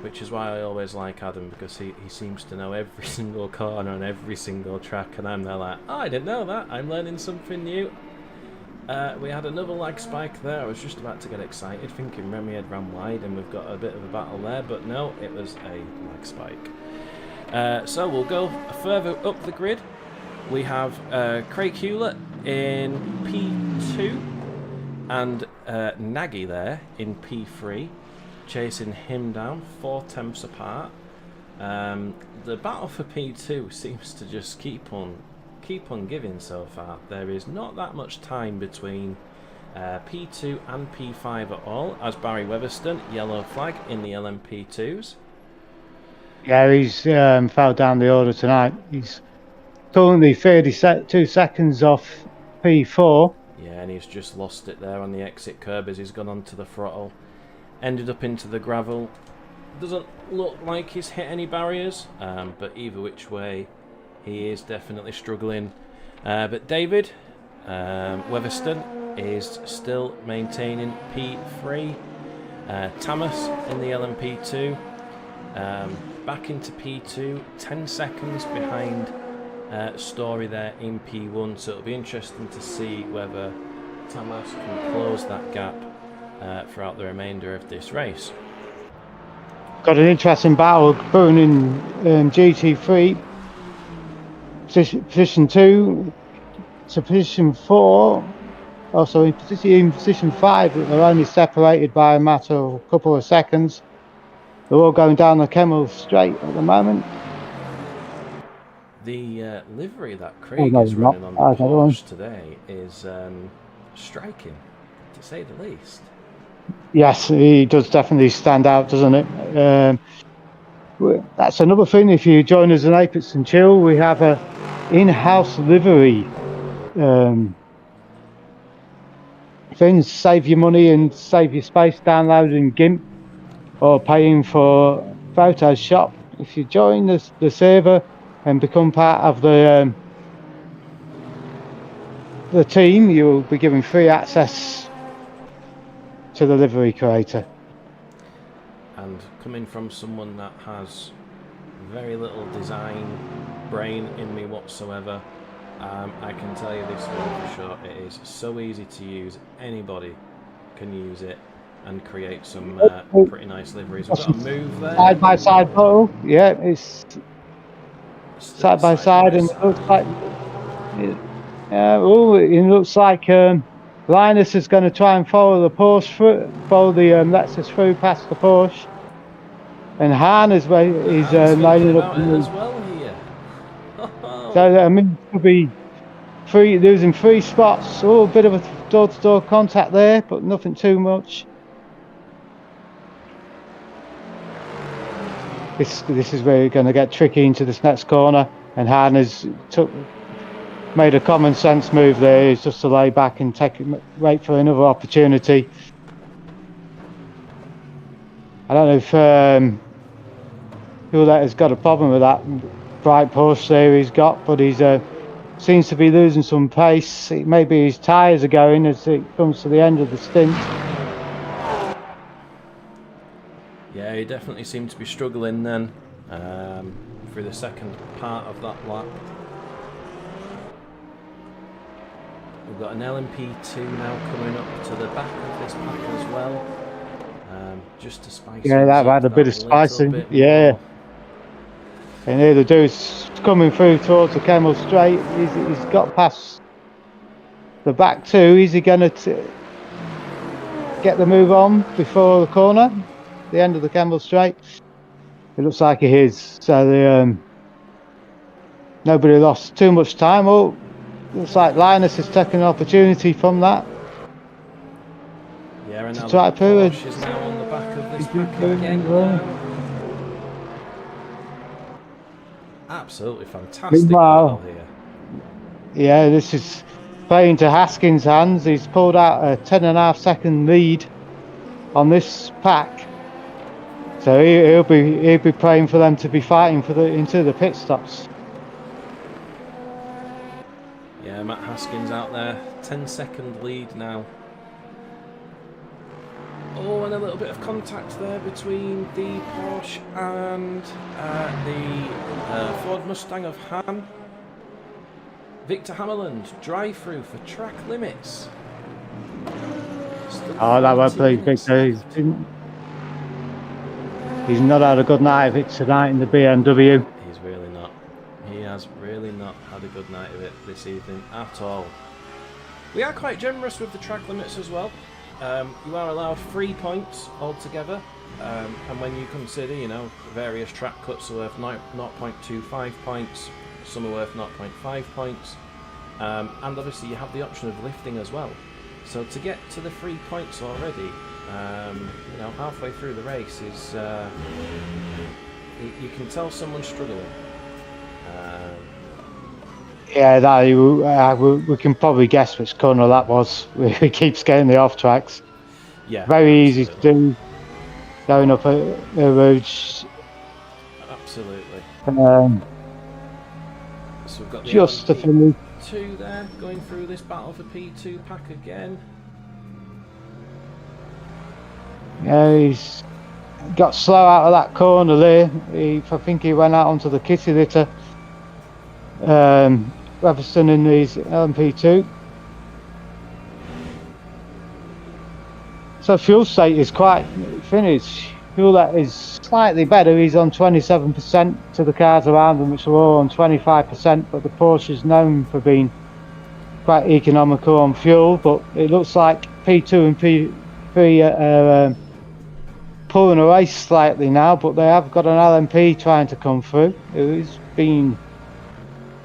Which is why I always like Adam, because he seems to know every single corner and every single track, and I'm there like, oh, I didn't know that, I'm learning something new. We had another lag spike there. I was just about to get excited thinking Remy had ran wide and we've got a bit of a battle there, but no, it was a lag spike. So we'll go further up the grid. We have Craig Hewlett in P2 and Nagy there in P3. Chasing him down 4/10 apart. The battle for P2 seems to just keep on giving so far. There is not that much time between P2 and P5 at all, as Barry Weatherston, yellow flag in the LMP2s. Yeah, he's fell down the order tonight. He's currently 32 seconds off P4. Yeah, and he's just lost it there on the exit curb as he's gone onto the throttle. Ended up into the gravel. Doesn't look like he's hit any barriers, but either which way, he is definitely struggling. But David Weatherston is still maintaining P3. Thomas in the LMP2, back into P2, 10 seconds behind Story there in P1. So it'll be interesting to see whether Thomas can close that gap throughout the remainder of this race. Got an interesting battle going in GT3. Position 2 to position 4. Also in position 5, they're only separated by a matter of a couple of seconds. They're all going down the Kemmel straight at the moment. The livery that Craig is running on the Porsche today is striking, to say the least. Yes, he does definitely stand out, doesn't it? That's another thing. If you join us in Apex and Chill, we have a in-house livery things. Save your money and save your space downloading GIMP or paying for Photoshop. If you join the server and become part of the team, you will be given free access to the livery creator. And coming from someone that has very little design brain in me whatsoever. I can tell you this one for sure. It is so easy to use. Anybody can use it and create some pretty nice liveries. We've got a move there. Side by side photo. Yeah, it's side by side, and it looks like it looks like Linus is going to try and follow the Porsche through, follow the Lexus through past the Porsche, and Hahn is lining up as well here. So I mean, it could be losing 3 spots. Oh, a bit of a door-to-door contact there, but nothing too much. This is where you're going to get tricky into this next corner, and Hahn has made a common sense move there. He's just to lay back and wait for another opportunity. I don't know if Hewlett has got a problem with that bright Porsche there he's got, but he's seems to be losing some pace. Maybe his tyres are going as it comes to the end of the stint. Yeah, he definitely seemed to be struggling then through the second part of that lap. We've got an LMP2 now coming up to the back of this pack as well, just to spice. Yeah, that had a bit of spicing. Yeah. And here the dude's coming through towards the Kemmel Straight. He's got past the back two. Is he going to get the move on before the corner, the end of the Kemmel Straight? It looks like he is. So nobody lost too much time. Oh, looks like Linus is taking an opportunity from that. Yeah, and now the Porsche is now on the back of this pack again. Absolutely fantastic battle here. Yeah, this is playing to Haskins' hands. He's pulled out a 10.5 second lead on this pack, so he'll be praying for them to be fighting for into the pit stops. Yeah, Matt Haskins out there, 10-second lead now. Oh, and a little bit of contact there between the Porsche and the Ford Mustang of Hahn. Victor Hammerland, drive-through for track limits. Oh, that won't please Victor. He's not had a good night of it tonight in the BMW. He's really not. He has really not had a good night of it this evening at all. We are quite generous with the track limits as well. You are allowed 3 points altogether, and when you consider, you know, various track cuts are worth 0.25 points, some are worth 0.5 points, and obviously you have the option of lifting as well. So to get to the 3 points already, you know, halfway through the race is, you can tell someone's struggling. Yeah, we can probably guess which corner that was. We keep getting the off tracks. Yeah, very easy to do. Going up a road. Absolutely. So we've got the just to finish. 2 there, going through this battle for P2 pack again. Yeah, he's got slow out of that corner there. I think he went out onto the kitty litter. Weatherston in his LMP2. So fuel state is quite finished. Fuel that is slightly better. He's on 27% to the cars around him, which are all on 25%. But the Porsche is known for being quite economical on fuel. But it looks like P2 and P3 are pulling away slightly now. But they have got an LMP trying to come through. Who's been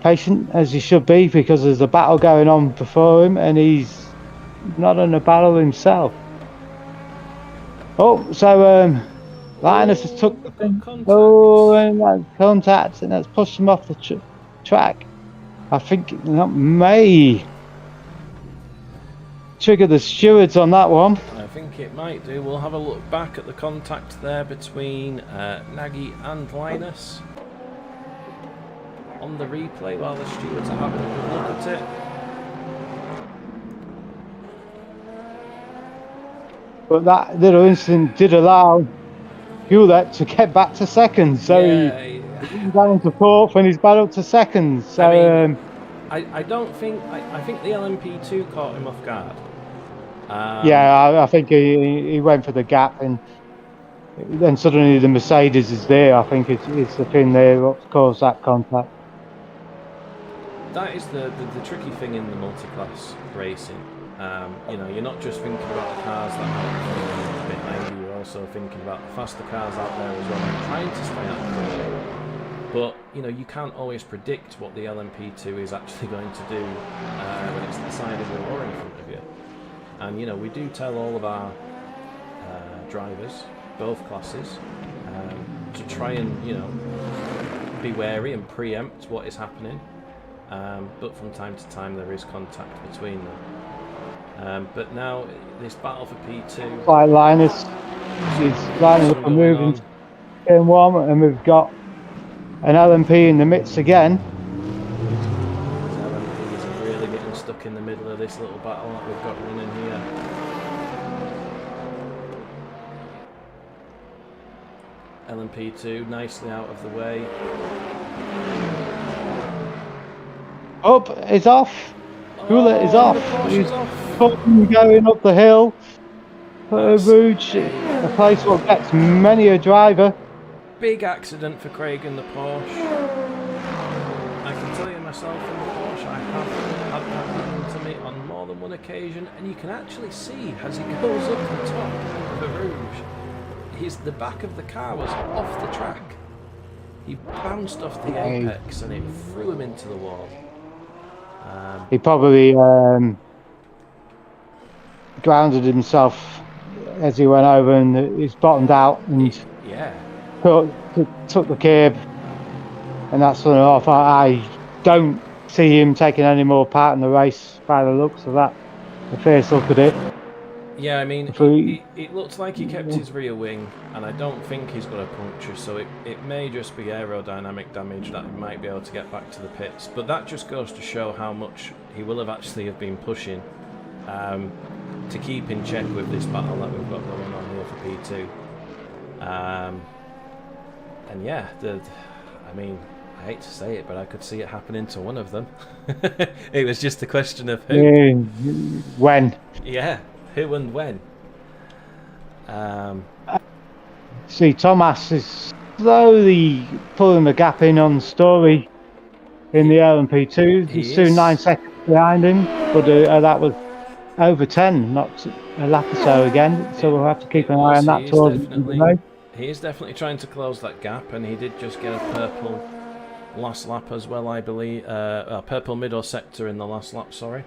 patient as he should be, because there's a battle going on before him and he's not in a battle himself. Oh, so Linus has took the thing. Oh, and that contact, and that's pushed him off the track. I think that may trigger the stewards on that one. I think it might do. We'll have a look back at the contact there between Nagy and Linus on the replay while the stewards are having a good look at it. But that little incident did allow Hewlett to get back to second, so yeah, He's down into fourth and he's back up to second. So, I mean, I don't think... I think the LMP2 caught him off guard. yeah, I think he went for the gap, and then suddenly the Mercedes is there. I think it's the thing there that caused that contact. That is the tricky thing in the multi-class racing. You know, you're not just thinking about the cars that are behind you, you're also thinking about the faster cars out there as well, and trying to stay out of the way. But, you know, you can't always predict what the LMP2 is actually going to do when it's decided or in front of you. And, you know, we do tell all of our drivers, both classes, to try and, you know, be wary and preempt what is happening. But from time to time there is contact between them. But now this battle for P2. Like Linus, he's lining up and moving in one, and we've got an LMP in the midst again. LMP is really getting stuck in the middle of this little battle that we've got running here. LMP2 nicely out of the way. Up is off. Hula is off. He's going up the hill. Rouge, a place what gets many a driver. Big accident for Craig in the Porsche. I can tell you myself in the Porsche, I have had that happen to me on more than one occasion, and you can actually see as he goes up the top of the Rouge, the back of the car was off the track. He bounced off the apex and it threw him into the wall. He probably grounded himself as he went over, and he's bottomed out and took the curb, and that's sort of off. I don't see him taking any more part in the race by the looks of that. The first look at it. Yeah, I mean, it looks like he kept his rear wing, and I don't think he's got a puncture, so it may just be aerodynamic damage that he might be able to get back to the pits. But that just goes to show how much he will have actually have been pushing to keep in check with this battle that we've got going on here for P2. And yeah, I mean, I hate to say it, but I could see it happening to one of them. It was just a question of who. When. Yeah. Who and when? See, Thomas is slowly pulling the gap in on Story in the LMP2. He's soon 9 seconds behind him, but that was over 10, not a lap or so again. So we'll have to keep an eye on that towards the end. He is definitely trying to close that gap, and he did just get a purple last lap as well, I believe. A purple middle sector in the last lap, sorry.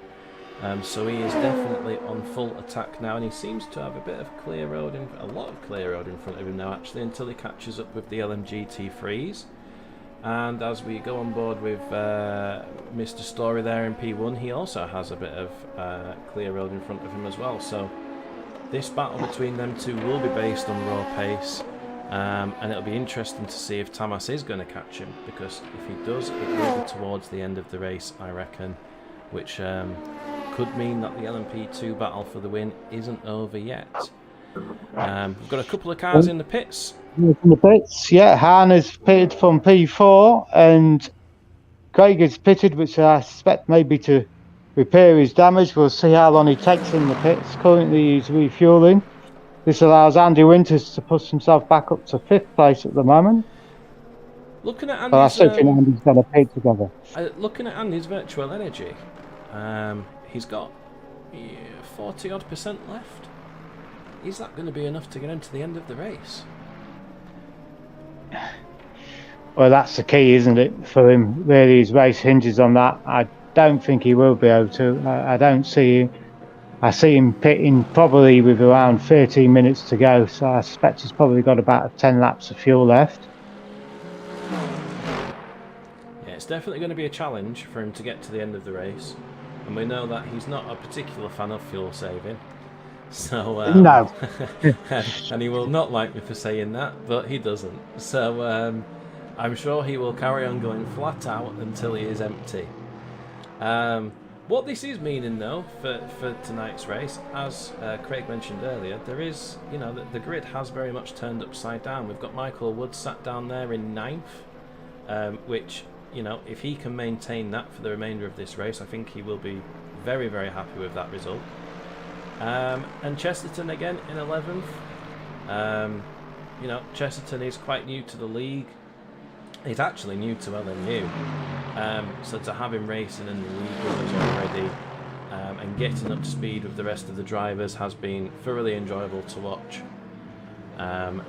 So he is definitely on full attack now, and he seems to have a bit of clear road, a lot of clear road in front of him now actually, until he catches up with the LMGT3s. And as we go on board with Mr. Story there in P1, he also has a bit of clear road in front of him as well. So this battle between them two will be based on raw pace, and it'll be interesting to see if Tamas is going to catch him, because if he does, it will be towards the end of the race, I reckon, which could mean that the LMP2 battle for the win isn't over yet. We've got a couple of cars in the pits. Yeah, Han is pitted from P4, and Craig is pitted, which I suspect maybe to repair his damage. We'll see how long he takes in the pits. Currently he's refueling. This allows Andy Winters to push himself back up to 5th place at the moment. Looking at Andy's, but I still think Andy's got to pit together. Looking at Andy's virtual energy, he's got 40-odd% left. Is that going to be enough to get him to the end of the race? Well, that's the key, isn't it, for him? Really, his race hinges on that. I don't think he will be able to. I don't see him. I see him pitting probably with around 13 minutes to go, so I suspect he's probably got about 10 laps of fuel left. Yeah, it's definitely going to be a challenge for him to get to the end of the race, and we know that he's not a particular fan of fuel saving. So no. And he will not like me for saying that, but he doesn't. So I'm sure he will carry on going flat out until he is empty. What this is meaning, though, for tonight's race, as Craig mentioned earlier, there is, the grid has very much turned upside down. We've got Michael Wood sat down there in 9th, which, you know, if he can maintain that for the remainder of this race, I think he will be very, very happy with that result. And Chesterton again in 11th. You know, Chesterton is quite new to the league. He's actually new to LMU. So to have him racing in the league with us already and getting up to speed with the rest of the drivers has been thoroughly enjoyable to watch. And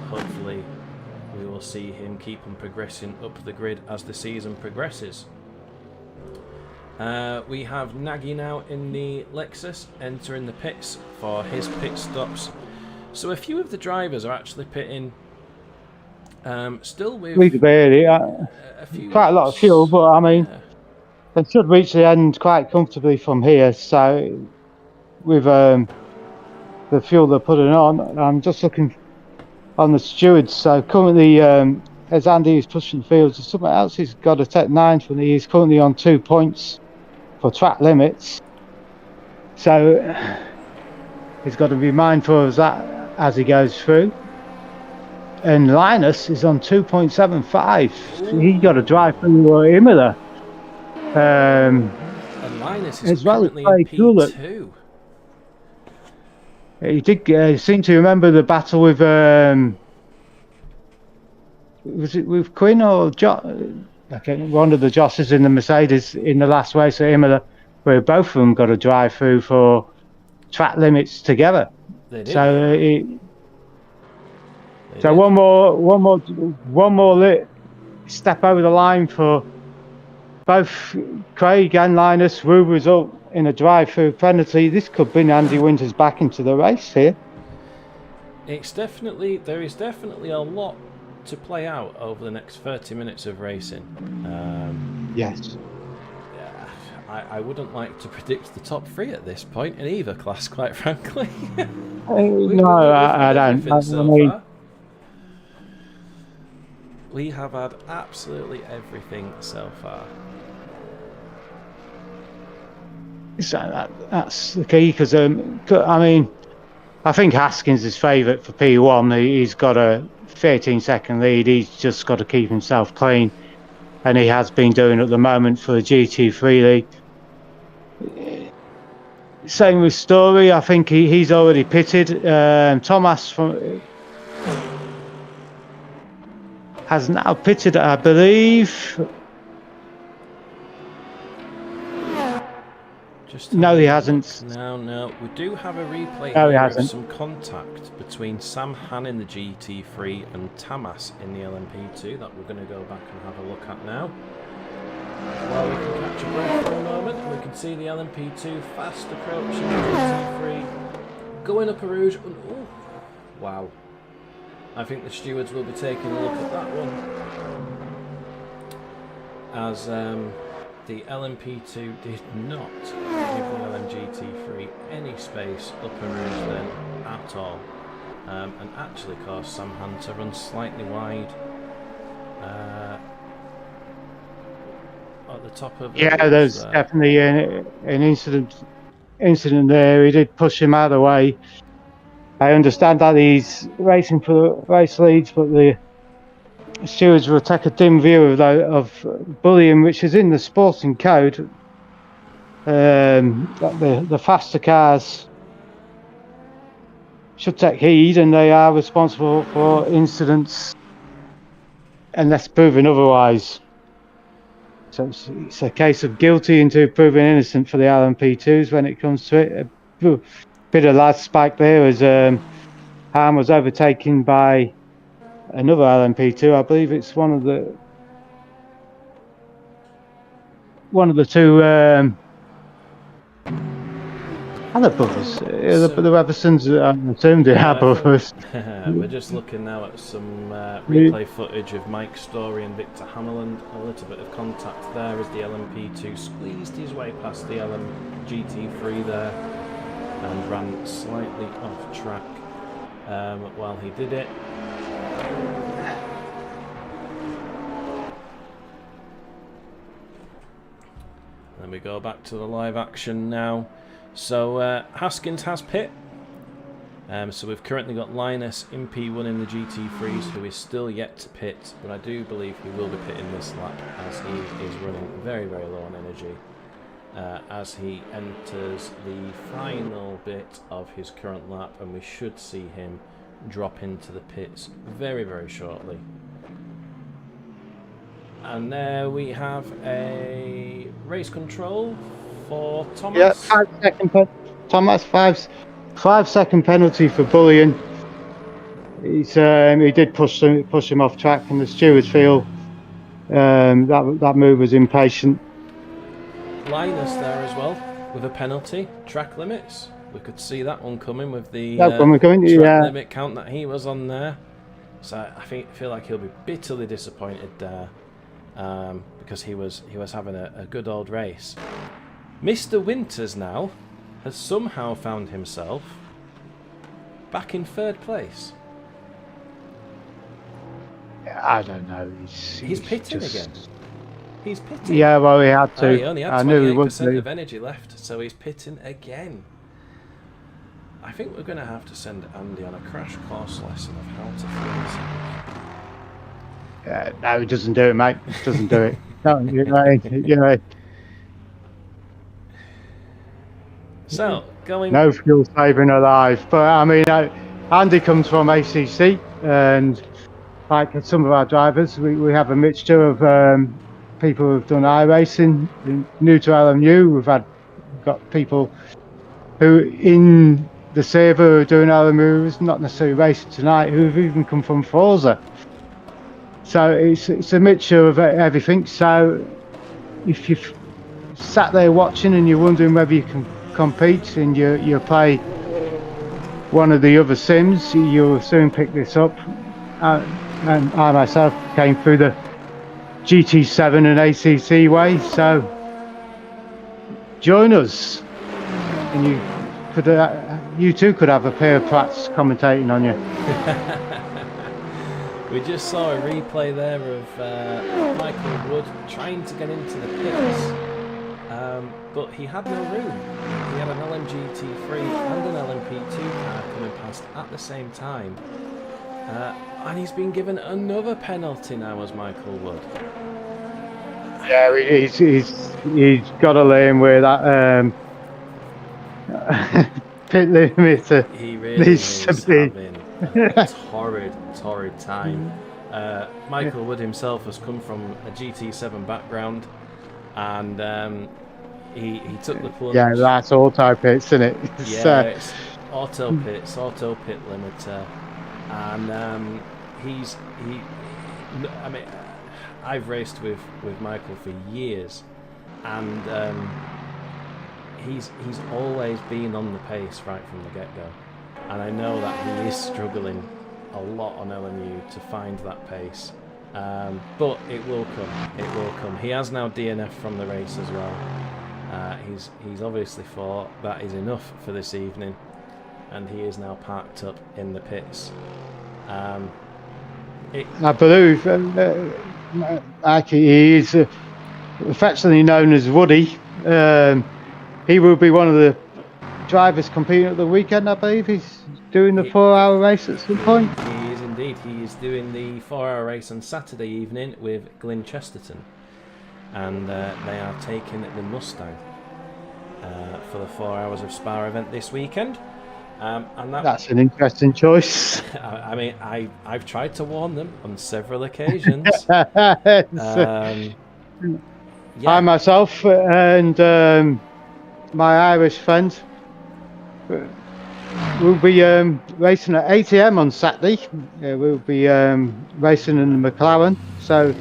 hopefully we will see him keep on progressing up the grid as the season progresses. We have Nagy now in the Lexus entering the pits for his pit stops. So a few of the drivers are actually pitting still with quite a lot of fuel, but I mean, they should reach the end quite comfortably from here. So with the fuel they're putting on, I'm just looking on the stewards. So currently, as Andy is pushing the fields, someone else has got to take 9th, and he's currently on 2 points for track limits. So he's got to be mindful of that as he goes through. And Linus is on 2.75. He got to drive through Imola. And Linus is as well as currently in P2. He did seem to remember the battle with was it with Quinn or one of the Josses in the Mercedes in the last race at Imola, where both of them got to drive through for track limits together. They did. So one more step over the line for both Craig and Linus. Will result in a drive-through penalty. This could bring Andy Winters back into the race here. There is definitely a lot to play out over the next 30 minutes of racing. Yes. I wouldn't like to predict the top 3 at this point in either class, quite frankly. No, I don't. We have had absolutely everything so far. So that's the key, because I mean, I think Haskins is favourite for P1. He's got a 13-second lead. He's just got to keep himself clean, and he has been doing at the moment for the GT3 league. Same with Story. I think he's already pitted. Thomas has now pitted, I believe. No, he hasn't. No. We do have a replay here of some contact between Sam Han in the GT3 and Tamas in the LMP2 that we're going to go back and have a look at now. While we can catch a breath for a moment, and we can see the LMP2 fast approaching the GT3, going up a rouge. Oh, wow. I think the stewards will be taking a look at that one, as the LMP2 did not give the LMGT3 any space up a rouge then at all, and actually caused Sam Han to run slightly wide at the top of the there's definitely an incident there. He did push him out of the way. I understand that he's racing for the race leads, but the stewards will take a dim view of bullying, which is in the sporting code. The faster cars should take heed, and they are responsible for incidents unless proven otherwise. So it's a case of guilty until proven innocent for the LMP2s when it comes to it. A bit of lad spike there as Ham was overtaken by another LMP2. I believe it's one of the two other brothers. The Eversons, I assumed they are brothers. We're just looking now at some replay footage of Mike Story and Victor Hammerland. A little bit of contact there as the LMP2 squeezed his way past the LMGT3 there and ran slightly off track while he did it. Then we go back to the live action now. So Haskins has pit. So we've currently got Linus in P1 in the GT3s, who is still yet to pit, but I do believe he will be pitting this lap as he is running very, very low on energy as he enters the final bit of his current lap, and we should see him drop into the pits very, very shortly. And there we have a race control for Thomas. Yeah, 5 second Thomas, 5-second penalty for bullying. He's he did push him off track, and the stewards feel that move was impatient. Linus there as well with a penalty. Track limits. We could see that one coming with the track limit count that he was on there. So I feel like he'll be bitterly disappointed there because he was having a good old race. Mr. Winters now has somehow found himself back in 3rd place. I don't know. He's pitting again. He's pitting. Yeah, well, he had to. He only had 28% of energy left, so he's pitting again. I think we're going to have to send Andy on a crash course lesson of how to feel. No, he doesn't do it, mate. He doesn't do it. No, you know. So, going... No fuel saving alive. But, I mean, Andy comes from ACC, and like some of our drivers, we have a mixture of people who've done iRacing, new to LMU. We've got people who in the server are doing LMU, not necessarily racing tonight, who've even come from Forza. So it's a mixture of everything. So if you've sat there watching and you're wondering whether you can compete and you play one of the other sims, you'll soon pick this up. And I myself came through the GT7 and ACC way, so join us, and you too could have a pair of Pratts commentating on you. We just saw a replay there of Michael Wood trying to get into the pits, but he had no room. He had an LMGT3 and an LMP2 car coming past at the same time. And he's been given another penalty now as Michael Wood. Yeah, he's got a lane where that pit limiter. He really is having a torrid time. Michael Wood himself has come from a GT7 background, and he took the plunge. Yeah, that's auto pits, isn't it? It's auto pits, auto pit limiter. And I mean, I've raced with Michael for years, and he's always been on the pace right from the get-go. And I know that he is struggling a lot on LMU to find that pace, but it will come. It will come. He has now DNF from the race as well. He's obviously thought that is enough for this evening, and he is now parked up in the pits. I believe he is affectionately known as Woody. He will be one of the drivers competing at the weekend, I believe. He's doing the 4-hour race at some point. He is indeed. He is doing the 4-hour race on Saturday evening with Glyn Chesterton, and they are taking the Mustang for the 4 hours of Spa event this weekend. And that's an interesting choice. I mean, I've tried to warn them on several occasions. I myself and my Irish friend will be racing at 8 AM on Saturday. We'll be racing in the McLaren, so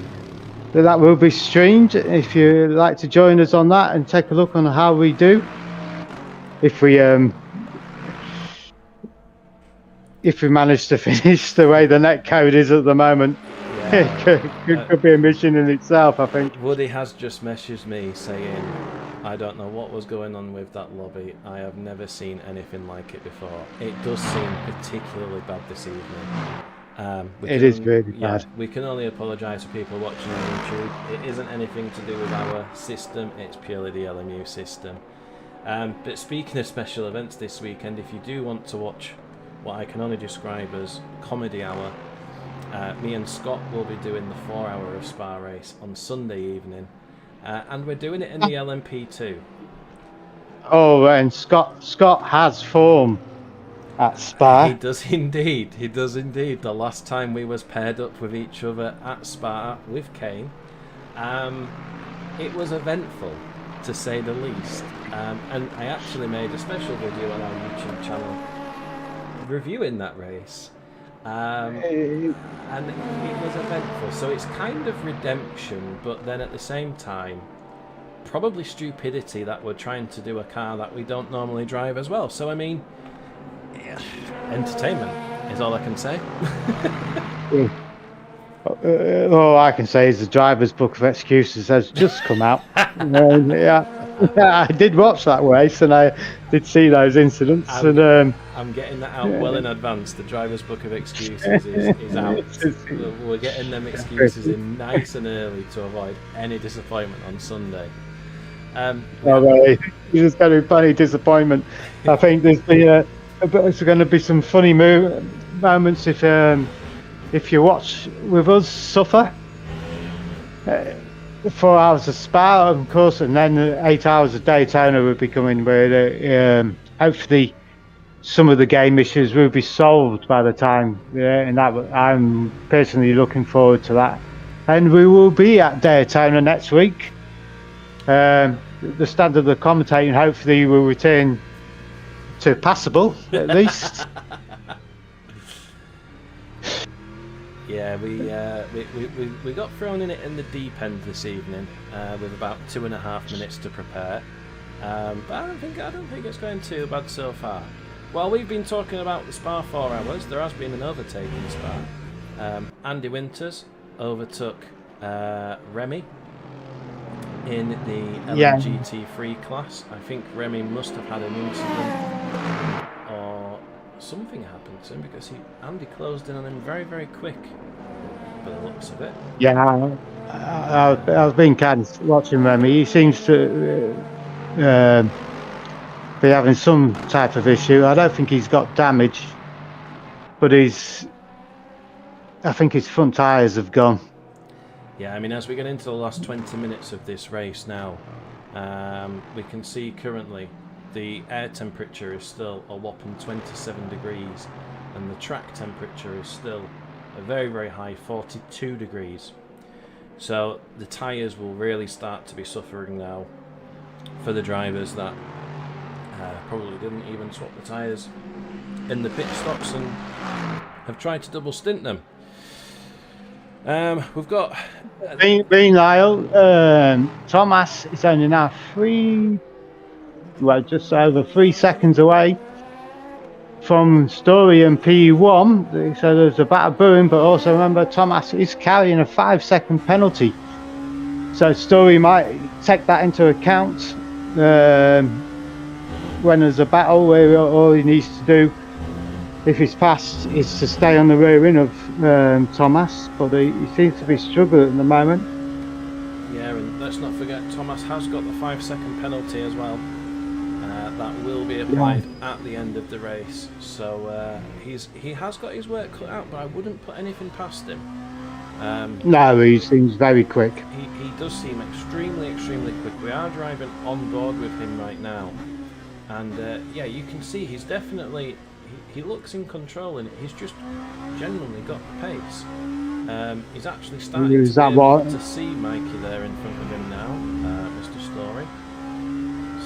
that will be streamed. If you'd like to join us on that and take a look on how we do, if we manage to finish the way the net code is at the moment, it could be a mission in itself, I think. Woody has just messaged me saying, I don't know what was going on with that lobby. I have never seen anything like it before. It does seem particularly bad this evening. It is really bad. We can only apologise to people watching on YouTube. It isn't anything to do with our system, it's purely the LMU system. But speaking of special events this weekend, if you do want to watch what I can only describe as comedy hour. Me and Scott will be doing the 4-hour of Spa race on Sunday evening, and we're doing it in the LMP2. Oh, and Scott has form at Spa. He does indeed. He does indeed. The last time we was paired up with each other at Spa with Kane, it was eventful, to say the least. And I actually made a special video on our YouTube channel reviewing that race. And it was eventful. So it's kind of redemption, but then at the same time, probably stupidity that we're trying to do a car that we don't normally drive as well. So I mean, entertainment is all I can say. All I can say is the driver's book of excuses has just come out. I did watch that race and I did see those incidents. I'm getting that out well in advance. The driver's book of excuses is out. We're getting them excuses in nice and early to avoid any disappointment on Sunday. It's just going to be funny disappointment. I think there's going to be some funny moments if you watch with us suffer. 4 hours of Spa, of course, and then 8 hours of Daytona will be coming, where hopefully some of the game issues will be solved by the time. And that I'm personally looking forward to that. And we will be at Daytona next week. The standard of the commentating hopefully will return to passable at least. Yeah, we got thrown in it in the deep end this evening with about 2.5 minutes to prepare, but I don't think it's going too bad so far. While we've been talking about the Spa 4 hours, there has been an overtake in Spa. Andy Winters overtook Remy in the LMGT3 class. I think Remy must have had an incident or something happened to him, because Andy closed in on him very, very quick by the looks of it. Yeah, I've been kind of watching Remy. He seems to be having some type of issue. I don't think he's got damage, but I think his front tyres have gone. Yeah, I mean, as we get into the last 20 minutes of this race now, we can see currently the air temperature is still a whopping 27 degrees, and the track temperature is still a very, very high 42 degrees. So the tyres will really start to be suffering now for the drivers that probably didn't even swap the tyres in the pit stops and have tried to double stint them. We've got Meanwhile, Thomas is only now just over 3 seconds away from Story and P1. So there's a battle brewing, but also remember Thomas is carrying a 5-second penalty. So Story might take that into account when there's a battle, where all he needs to do, if he's passed, is to stay on the rear end of Thomas, but he seems to be struggling at the moment. Yeah, and let's not forget Thomas has got the 5-second penalty as well. That will be applied at the end of the race. So he has got his work cut out, but I wouldn't put anything past him. No, he seems very quick. He does seem extremely, extremely quick. We are driving on board with him right now, and yeah, you can see he's definitely. He looks in control, and he's just genuinely got the pace. He's actually starting to see Mikey there in front of him now, Mr. Story.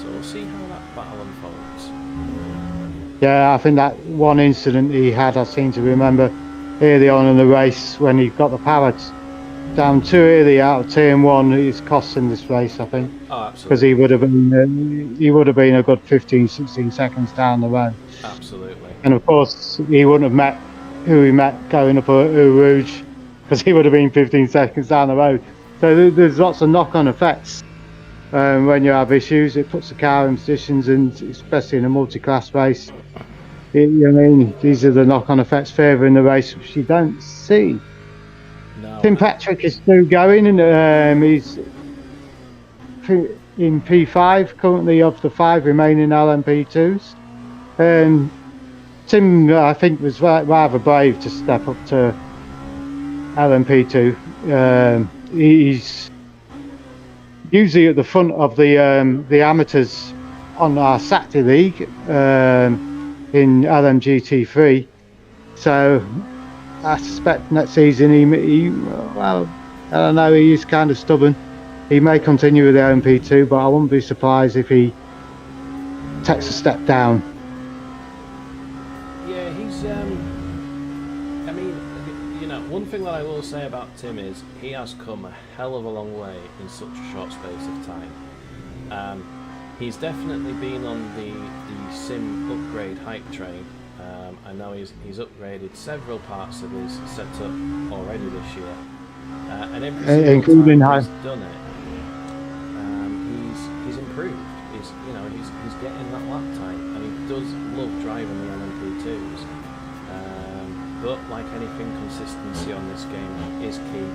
So we'll see how that battle unfolds. Yeah, I think that one incident he had, I seem to remember early on in the race when he got the power down too early out of turn 1, is costing this race, I think. Oh, absolutely. Because he would have been a good 15-16 seconds down the road. Absolutely. And of course, he wouldn't have met who he met going up at Eau Rouge, because he would have been 15 seconds down the road. So there's lots of knock-on effects when you have issues. It puts the car in positions, and especially in a multi-class race, these are the knock-on effects further in the race, which you don't see. No. Tim Patrick is still going, and he's in P5 currently of the 5 remaining LMP2s. Tim, I think, was rather brave to step up to LMP2. He's usually at the front of the amateurs on our Saturday league in LMGT3. So I suspect next season he well, I don't know, he's kind of stubborn. He may continue with the LMP2, but I wouldn't be surprised if he takes a step down. Yeah, he's. I mean, you know, one thing that I will say about Tim is he has come a hell of a long way in such a short space of time. He's definitely been on the sim upgrade hype train. I know he's upgraded several parts of his setup already this year, and every single time he's done it, he's improved. He's getting that lap time, and he does love driving the LMP2s. But like anything, consistency on this game is key.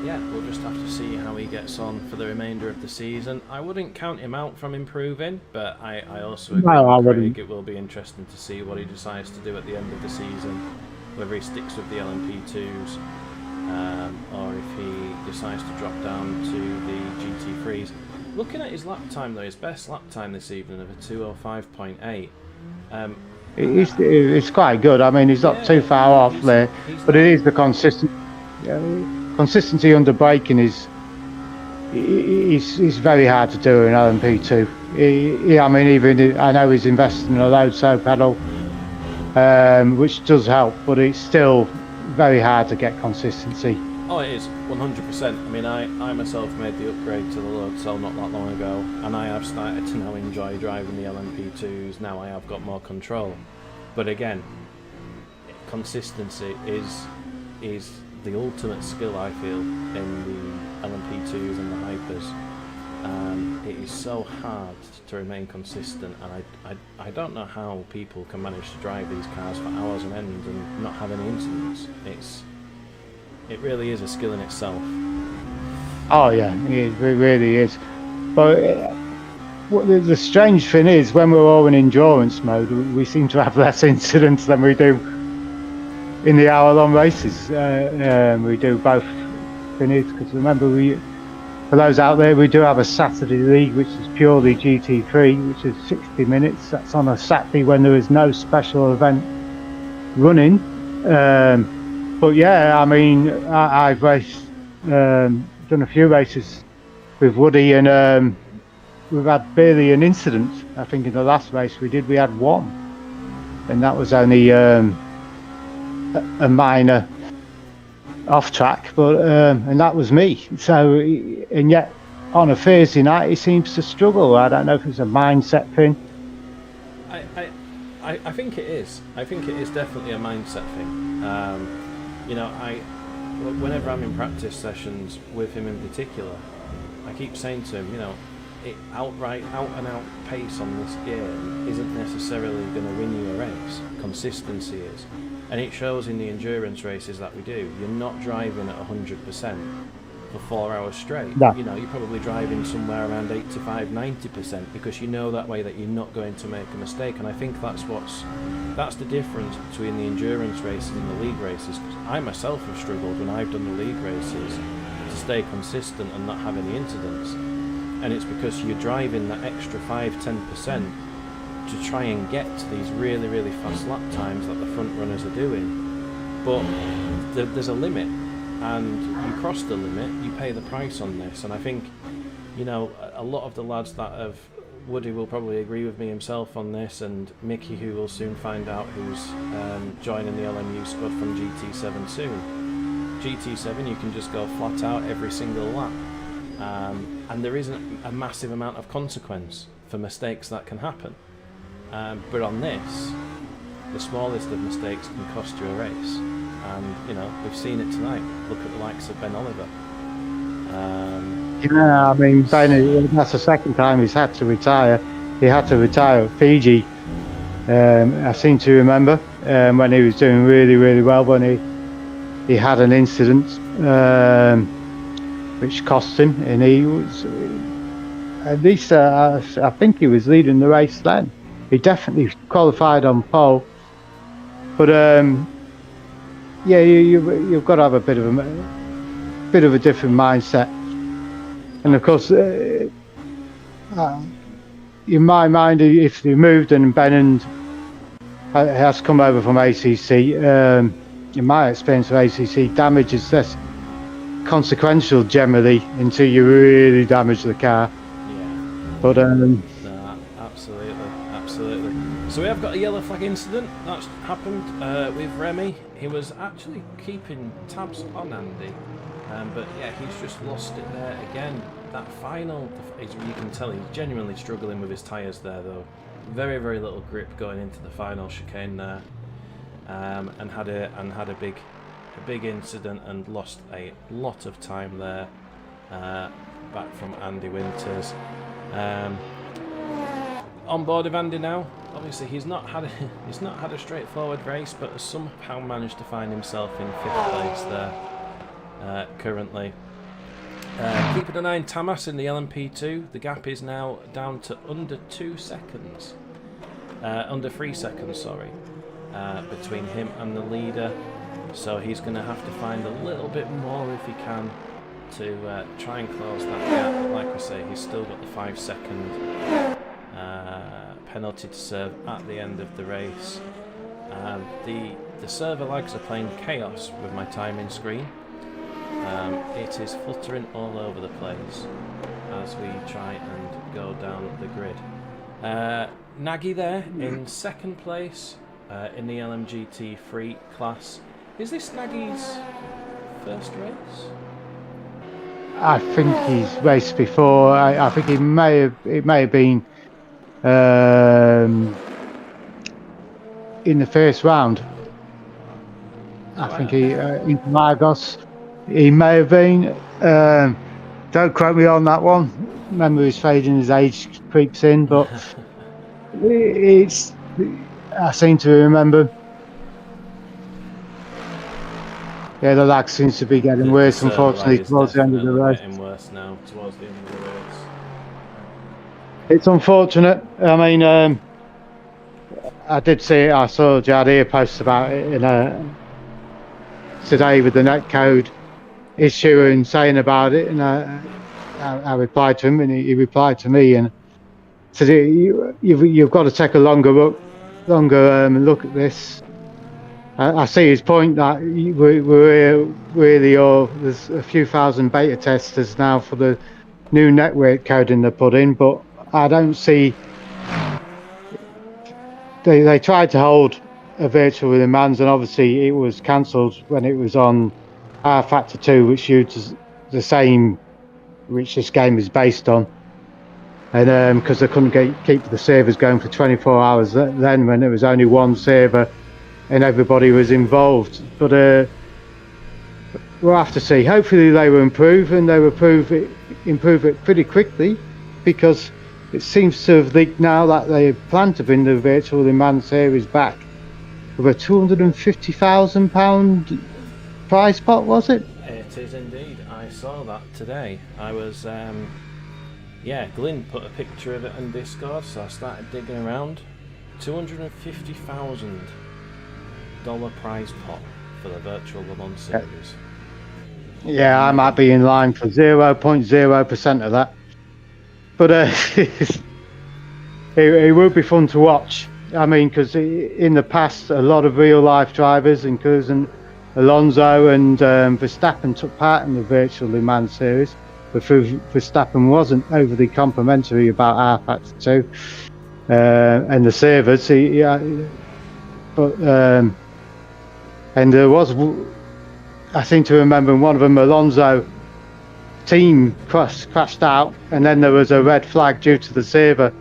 Yeah, we'll just have to see how he gets on for the remainder of the season. I wouldn't count him out from improving, but I also agree with Craig. It will be interesting to see what he decides to do at the end of the season, whether he sticks with the LMP2s, or if he decides to drop down to the GT3s. Looking at his lap time though, his best lap time this evening of a 2:05.8. It's quite good. I mean, he's not too far off there, but it is the consistency under braking is very hard to do in LMP2. I mean, even I know he's invested in a load so pedal, which does help, but it's still very hard to get consistency. Oh, it is 100%. I mean, I myself made the upgrade to the load cell not that long ago, and I have started to now enjoy driving the LMP2s. Now I have got more control, but again, consistency is the ultimate skill, I feel, in the LMP2s and the Hypers. It is so hard to remain consistent, and I don't know how people can manage to drive these cars for hours on end and not have any incidents. It really is a skill in itself. Oh yeah, it really is. But what the strange thing is, when we're all in endurance mode, we seem to have less incidents than we do in the hour-long races. We do both finishes, because remember, for those out there, we do have a Saturday league which is purely GT3, which is 60 minutes. That's on a Saturday when there is no special event running. But yeah, I mean, I've raced, done a few races with Woody, and we've had barely an incident. I think in the last race we had one, and that was only a minor off track, but and that was me. So, and yet on a Thursday night he seems to struggle. I don't know if it's a mindset thing. I think it is. I think it is definitely a mindset thing. You know, whenever I'm in practice sessions with him in particular, I keep saying to him, you know, out and out pace on this game isn't necessarily going to win you a race. Consistency is. And it shows in the endurance races that we do. You're not driving at 100% for 4 hours straight. No. You know, you're probably driving somewhere around 85-90% because you know that way that you're not going to make a mistake. And I think that's the difference between the endurance races and the league races. 'Cause I myself have struggled when I've done the league races to stay consistent and not have any incidents. And it's because you're driving that extra 5-10% to try and get to these really, really fast lap times that the front runners are doing. But there's a limit, and you cross the limit, you pay the price on this. And I think, you know, a lot of the lads that have, Woody will probably agree with me himself on this, and Mickey, who will soon find out, who's joining the LMU squad from GT7 soon. GT7, you can just go flat out every single lap, and there isn't a massive amount of consequence for mistakes that can happen. But on this, the smallest of mistakes can cost you a race, and you know, we've seen it tonight. Look at the likes of Ben Oliver. Yeah, I mean, that's the second time he's had to retire. He had to retire at Fiji. I seem to remember when he was doing really, really well, when he had an incident which cost him, and he was at least I think he was leading the race then. He definitely qualified on pole, but yeah, you've got to have a bit of a different mindset, and of course, in my mind, if they moved and Bennand has come over from ACC, in my experience of ACC, damage is less consequential generally until you really damage the car. Yeah. But no, absolutely. So we have got a yellow flag incident that's happened with Remy. He was actually keeping tabs on Andy, but yeah, he's just lost it there again. That final, you can tell he's genuinely struggling with his tyres there though. Very, very little grip going into the final chicane there, and had a big incident and lost a lot of time there. Back from Andy Winters. On board of Andy now. Obviously, he's not had a straightforward race, but has somehow managed to find himself in 5th place there currently. Keeping an eye on Tamas in the LMP2. The gap is now down to under 2 seconds, under 3 seconds, sorry, between him and the leader. So he's going to have to find a little bit more if he can to try and close that gap. Like I say, he's still got the 5-second penalty to serve at the end of the race. The server lags are playing chaos with my timing screen. It is fluttering all over the place as we try and go down the grid. Nagy there in 2nd place in the LMGT3 class. Is this Nagy's first race? I think he's raced before. I think it may have been in the first round. I think he in Lagos. He may have been. Don't quote me on that one. Memory's fading as age creeps in, but it's. I seem to remember. Yeah, the lag seems to be getting worse, unfortunately, towards the end of the race. Getting worse now, towards the end of the race. It's unfortunate. I mean, I saw Jardir post about it today with the netcode issue and saying about it, and I replied to him, and he replied to me and said, "You've got to take a longer look at this." I see his point that we're really there's a few thousand beta testers now for the new network coding they put in, but I don't see. They tried to hold a virtual Le Mans, and obviously it was cancelled when it was on R Factor 2, which uses the same, which this game is based on, and because they couldn't keep the servers going for 24 hours then, when there was only one server and everybody was involved. But we'll have to see. Hopefully they will improve, and they will improve it pretty quickly, because it seems to have leaked now that they plan to bring the virtual Le Mans series back with a £250,000 prize pot, was it? It is indeed. I saw that today. I was, Glyn put a picture of it on Discord, so I started digging around. $250,000 prize pot for the virtual Le Mans series. Yeah, I might be in line for 0.0% of that. But it would be fun to watch. I mean, because in the past, a lot of real-life drivers, including Alonso and Verstappen, took part in the virtual Le Mans series. But Verstappen wasn't overly complimentary about R Factor 2 and the servers. And there was, I seem to remember, one of them, Alonso team crashed out, and then there was a red flag due to the server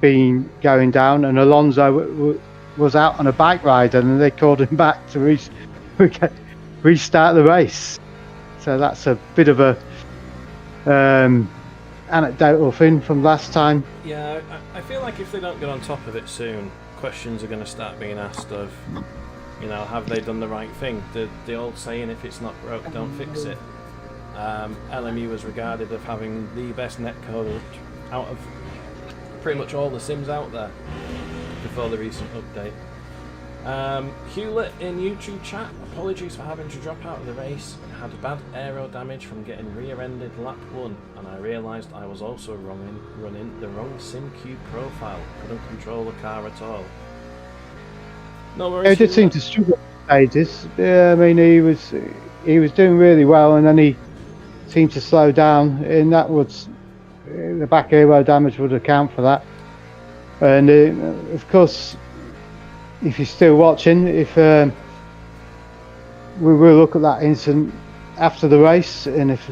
being going down, and Alonso was out on a bike ride, and they called him back to restart the race. So that's a bit of a anecdotal thing from last time. Yeah, I feel like if they don't get on top of it soon, questions are going to start being asked of, have they done the right thing? The old saying, if it's not broke, don't fix it. LMU was regarded as having the best netcode out of pretty much all the sims out there before the recent update. Hewlett in YouTube chat, apologies for having to drop out of the race. I had bad aero damage from getting rear-ended lap 1, and I realised I was also running the wrong SimQ profile. Couldn't control the car at all. No worries. He did seem to struggle at stages. Yeah, I mean, he was doing really well, and then he seemed to slow down, and that would, the back aero damage would account for that. And of course, if you're still watching, if we will look at that incident after the race, and if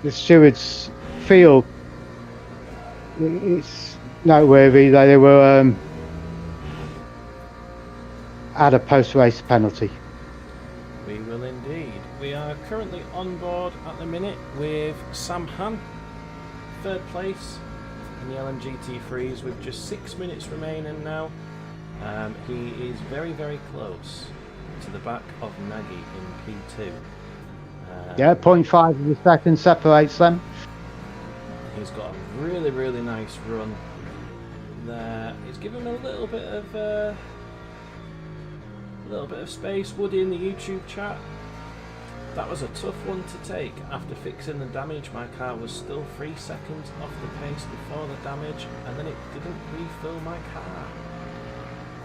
the stewards feel it's noteworthy, they will add a post-race penalty. We will indeed. We are currently on board at the minute with Sam Han, 3rd place in the LMGT3s with just 6 minutes remaining now. He is very, very close to the back of Nagy in P2. Yeah, 0.5 of a second separates them. He's got a really, really nice run there. He's given a little bit of space. Woody in the YouTube chat. That was a tough one to take. After fixing the damage, my car was still 3 seconds off the pace before the damage, and then it didn't refill my car.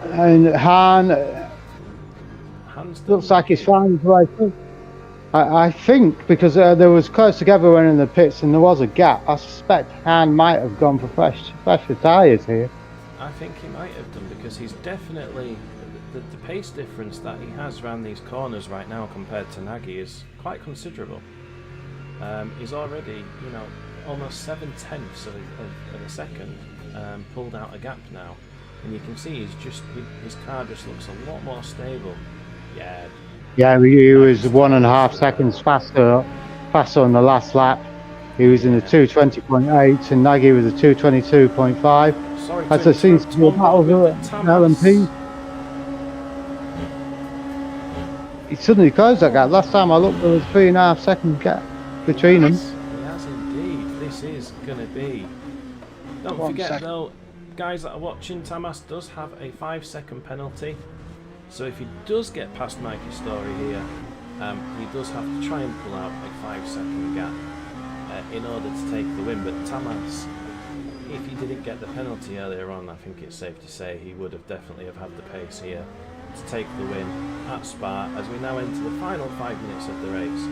And looks like he's fine his way through. I think because there was close together when in the pits and there was a gap, I suspect Han might have gone for fresher tyres here. I think he might have done, because he's definitely the pace difference that he has around these corners right now compared to Nagy is quite considerable. He's already, almost 7/10 of a second pulled out a gap now. And you can see his car just looks a lot more stable. Yeah, he was 1.5 seconds faster on the last lap. He was in the 2:20.8 and Nagy was a 2:22.5. As there seems to be a battle for LMP. He suddenly closed that gap. Last time I looked, there was 3.5 second gap between them. He has indeed. This is going to be. Don't forget though, guys that are watching, Tamas does have a 5-second penalty. So if he does get past Mikey Story here, he does have to try and pull out a 5-second gap in order to take the win. But Tamas, if he didn't get the penalty earlier on, I think it's safe to say he would have definitely have had the pace here to take the win at Spa, as we now enter the final 5 minutes of the race.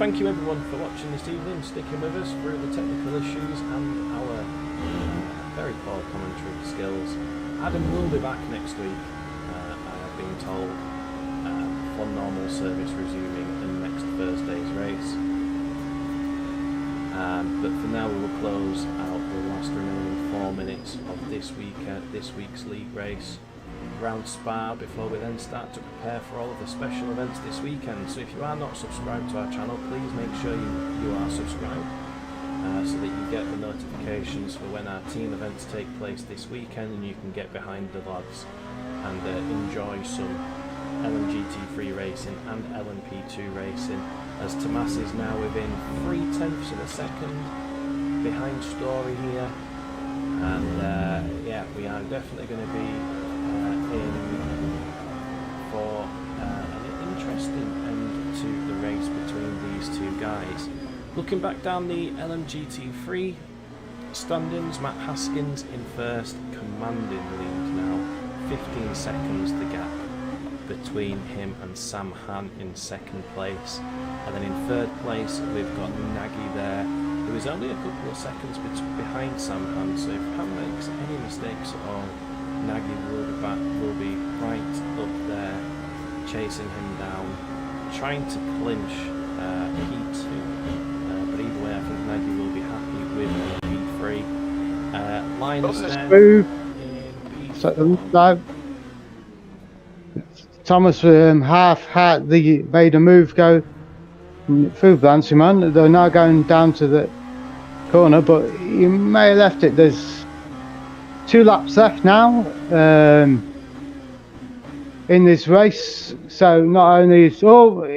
Thank you everyone for watching this evening, sticking with us through the technical issues and our very poor commentary skills. Adam will be back next week, I have been told, for normal service resuming in next Thursday's race. But for now we will close out the last remaining 4 minutes of this week's league race around Spa, before we then start to prepare for all of the special events this weekend. So if you are not subscribed to our channel, please make sure you are subscribed, so that you get the notifications for when our team events take place this weekend, and you can get behind the lads and enjoy some LMGT3 racing and LMP2 racing, as Tamas is now within 0.3 of a second behind Story here, and yeah, we are definitely going to be in for an interesting end to the race between these two guys. Looking back down the LMGT3 standings, Matt Haskins in first, commanding lead now, 15 seconds the gap between him and Sam Han in second place. And then in third place we've got Nagy there, who is only a couple of seconds behind Sam Han, so if Han makes any mistakes at all, Nagy will be right up there, chasing him down, trying to clinch P2. But either way, I think Nagy will be happy with P3. Linus then in P4. Thomas made a move go through Blancyman. They're now going down to the corner, but you may have left it. There's 2 laps left now in this race, so not only is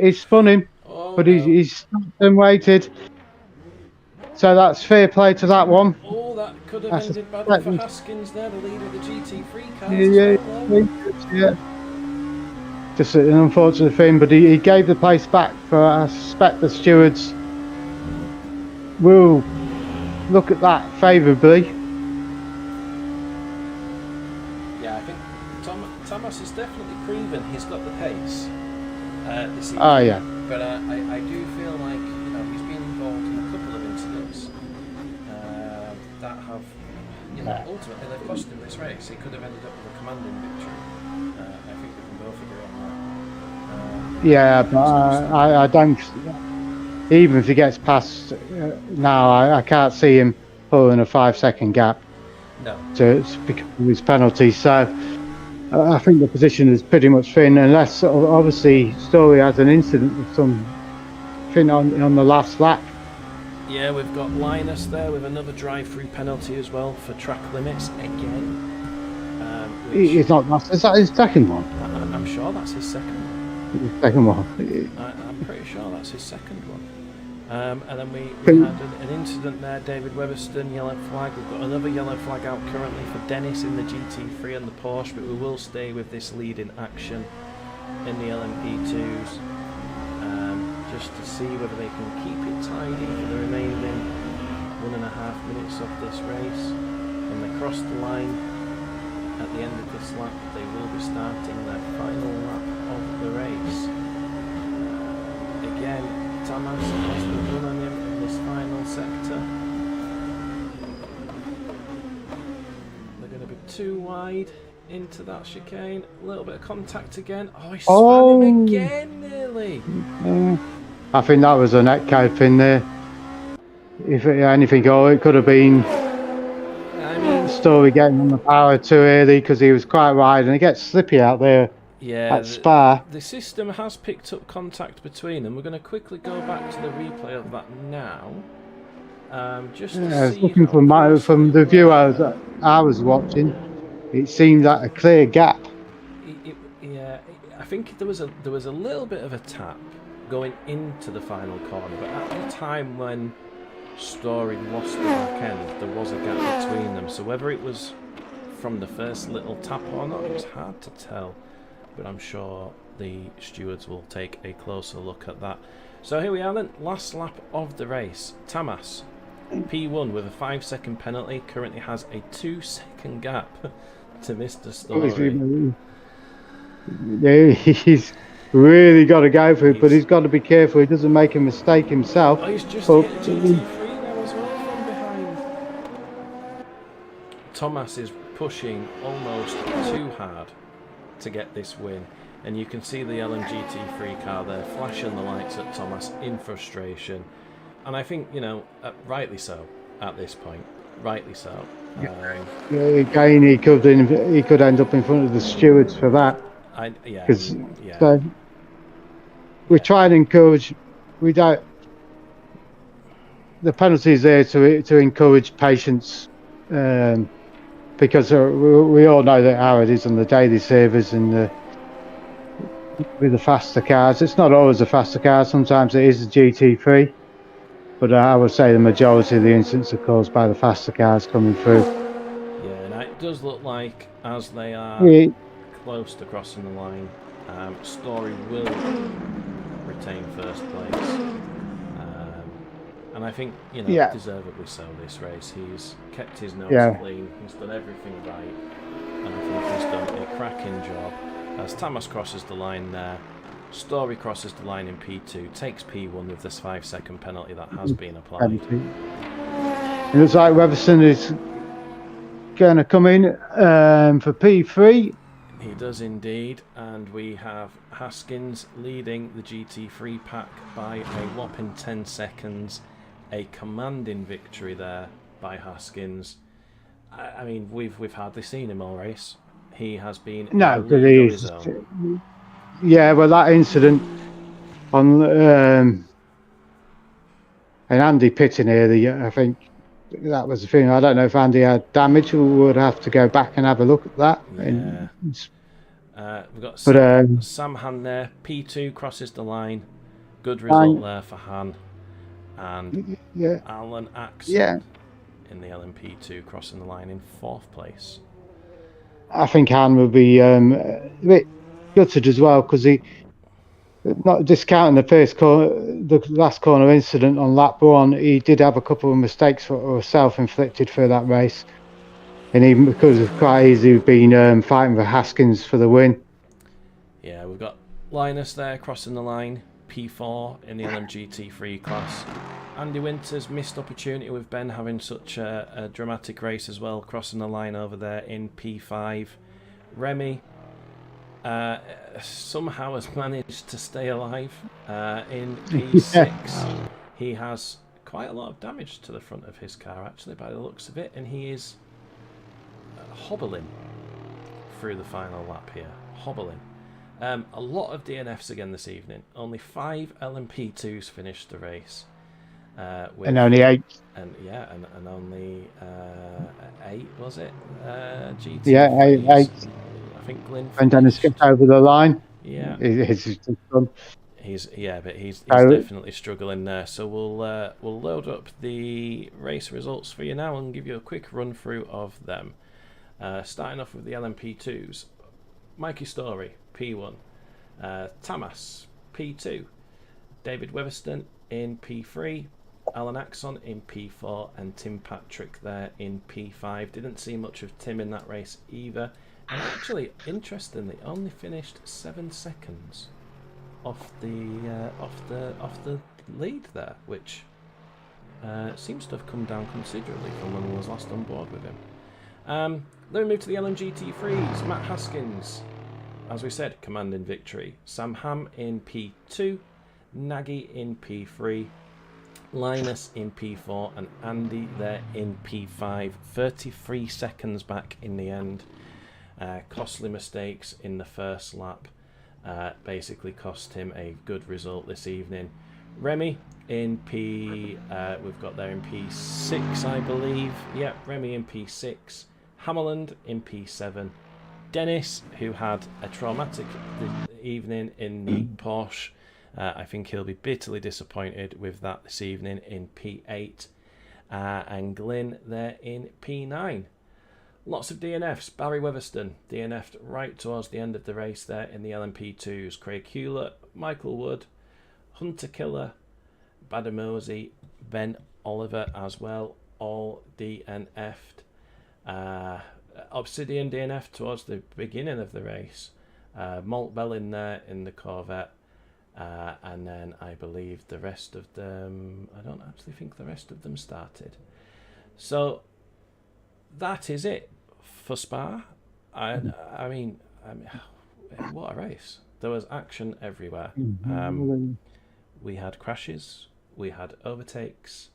he's spun him. but no. he's stopped and waited. So that's fair play to that one. Oh, that could have That's ended badly for Haskins there, the leader of the GT3 cars yeah, as well, though. yeah. Just an unfortunate thing, but he gave the place back. For I suspect the stewards will look at that favourably. Yeah, I think Thomas has definitely proven he's got the pace this season. Oh yeah. But I do feel like he's been involved in a couple of incidents that have ultimately they've cost him this race. He could have ended up with a commanding victory. I think we can both agree on that. Yeah, but I don't. Even if he gets past now, I can't see him pulling a 5-second gap. No. Because of his penalty. So I think the position is pretty much thin, unless obviously Story has an incident with something on the last lap. Yeah, we've got Linus there with another drive-through penalty as well for track limits again. He's not. Is that his second one? I'm sure that's his second one. His second one. I'm pretty sure that's his second one. And then we had an incident there, David Weatherston, yellow flag. We've got another yellow flag out currently for Dennis in the GT3 and the Porsche, but we will stay with this lead in action in the LMP2s just to see whether they can keep it tidy for the remaining 1.5 minutes of this race. When they cross the line at the end of this lap, they will be starting their final lap of the race. Again, Thomas has the run on him in this final sector. They're going to be too wide into that chicane. A little bit of contact again. Oh, he spun him again, nearly. I think that was a netcode pin there. If anything, it could have been Story getting on the power too early because he was quite wide, and it gets slippy out there. Yeah, at Spa. The system has picked up contact between them. We're going to quickly go back to the replay of that now. Just to see looking from the view I was watching, it seemed like a clear gap. Yeah, I think there was a little bit of a tap going into the final corner, but at the time when Story lost the back end, there was a gap between them. So whether it was from the first little tap or not, it was hard to tell. But I'm sure the stewards will take a closer look at that. So here we are then, last lap of the race. Tamas, P1 with a 5-second penalty, currently has a 2-second gap to Mr. Story. Yeah, he's really got to go for it, but he's got to be careful he doesn't make a mistake himself. Oh, he's just hit a GT3 now as well from behind. Thomas is pushing almost too hard to get this win, and you can see the LMGT3 car there flashing the lights at Thomas in frustration, and I think rightly so at this point, rightly so. Again, he could end up in front of the stewards for that. So we try and encourage. We don't. The penalty is there to encourage patience. Because we all know that how it is on the daily servers and with the faster cars. It's not always a faster car. Sometimes it is a GT3, but I would say the majority of the incidents are caused by the faster cars coming through. Yeah, and it does look like as they are close to crossing the line, Story will retain first place. And I think, deservedly so this race. He's kept his nose clean, he's done everything right, and I think he's done a cracking job. As Tamas crosses the line there, Story crosses the line in P2, takes P1 with this 5-second penalty that has been applied. It looks like Weatherston is going to come in for P3. He does indeed, and we have Haskins leading the GT3 pack by a whopping 10 seconds. A commanding victory there by Haskins. I mean, we've hardly seen him all race. He has been his own. Yeah, well, that incident on and Andy pitting here, I think that was the thing. I don't know if Andy had damage. We would have to go back and have a look at that. Yeah. We've got Sam Hand there. P2 crosses the line. Good result there for Han and Yeah, Alan Axon yeah. in the LMP2, crossing the line in 4th place. I think Han will be a bit gutted as well because he, not discounting the first corner, the last corner incident on lap 1, he did have a couple of mistakes that were self-inflicted for that race, and even because it's quite easy been fighting for Haskins for the win. Yeah, we've got Linus there crossing the line, P4 in the LMGT3 class. Andy Winters missed opportunity with Ben having such a dramatic race as well, crossing the line over there in P5. Remy somehow has managed to stay alive in P6. He has quite a lot of damage to the front of his car actually by the looks of it, and he is hobbling through the final lap here. Hobbling. A lot of DNFs again this evening. Only 5 LMP2s finished the race. And only 8. And yeah, and only 8 was it? GT3s. Yeah, 8. I think Glyn. And then he skipped over the line. Yeah. He's done. He's definitely struggling there. So we'll load up the race results for you now and give you a quick run through of them. Starting off with the LMP2s. Mikey Story, P1. Tamas, P2. David Weatherston in P3. Alan Axon in P4. And Tim Patrick there in P5. Didn't see much of Tim in that race either. And actually, interestingly, only finished 7 seconds off the lead there, which seems to have come down considerably from when I was last on board with him. Then we move to the LMGT3s. Matt Haskins, as we said, commanding victory. Sam Ham in P2, Nagy in P3, Linus in P4, and Andy there in P5. 33 seconds back in the end. Costly mistakes in the first lap basically cost him a good result this evening. Remy in we've got there in P6, I believe. Yep, Remy in P6. Hammerland in P7. Dennis, who had a traumatic evening in the Porsche. I think he'll be bitterly disappointed with that this evening in P8. And Glyn there in P9. Lots of DNFs. Barry Weatherston DNF'd right towards the end of the race there in the LMP2s. Craig Hewlett, Michael Wood, Hunter Killer, Badamosi, Ben Oliver as well, all DNF'd. Obsidian DNF towards the beginning of the race. Malt Bell in there in the Corvette. And then I believe the rest of them, I don't actually think the rest of them started. So that is it for Spa. I mean, what a race. There was action everywhere. We had crashes, we had overtakes,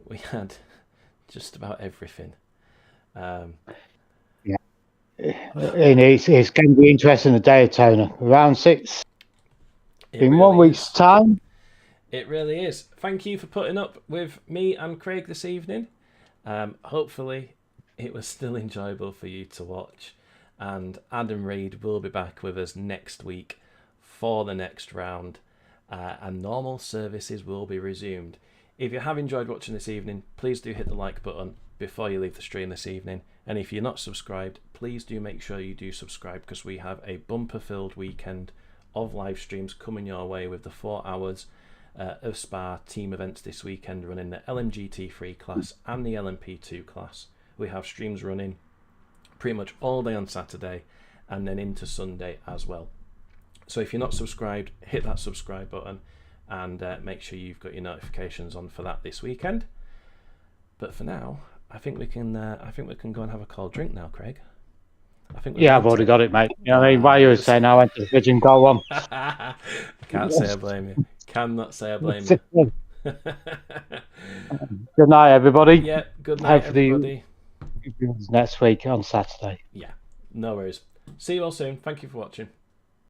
we had just about everything. Yeah. And it's going to be interesting at Daytona. Round 6 in 1 week's time. It really is. Thank you for putting up with me and Craig this evening. Hopefully it was still enjoyable for you to watch, and Adam Reid will be back with us next week for the next round, and normal services will be resumed. If you have enjoyed watching this evening, please do hit the like button before you leave the stream this evening, and if you're not subscribed, please do make sure you do subscribe, because we have a bumper filled weekend of live streams coming your way with the 4 hours of Spa team events this weekend, running the LMGT3 class and the LMP2 class. We have streams running pretty much all day on Saturday and then into Sunday as well. So if you're not subscribed, hit that subscribe button and make sure you've got your notifications on for that this weekend. But for now, I think we can go and have a cold drink now, Craig. I've already got it, mate. You know what I mean? While you were saying I went to the fridge and got one. Can't say I blame you. Cannot say I blame you. Good night, everybody. Yeah, good night, everybody. Next week on Saturday. Yeah, no worries. See you all soon. Thank you for watching.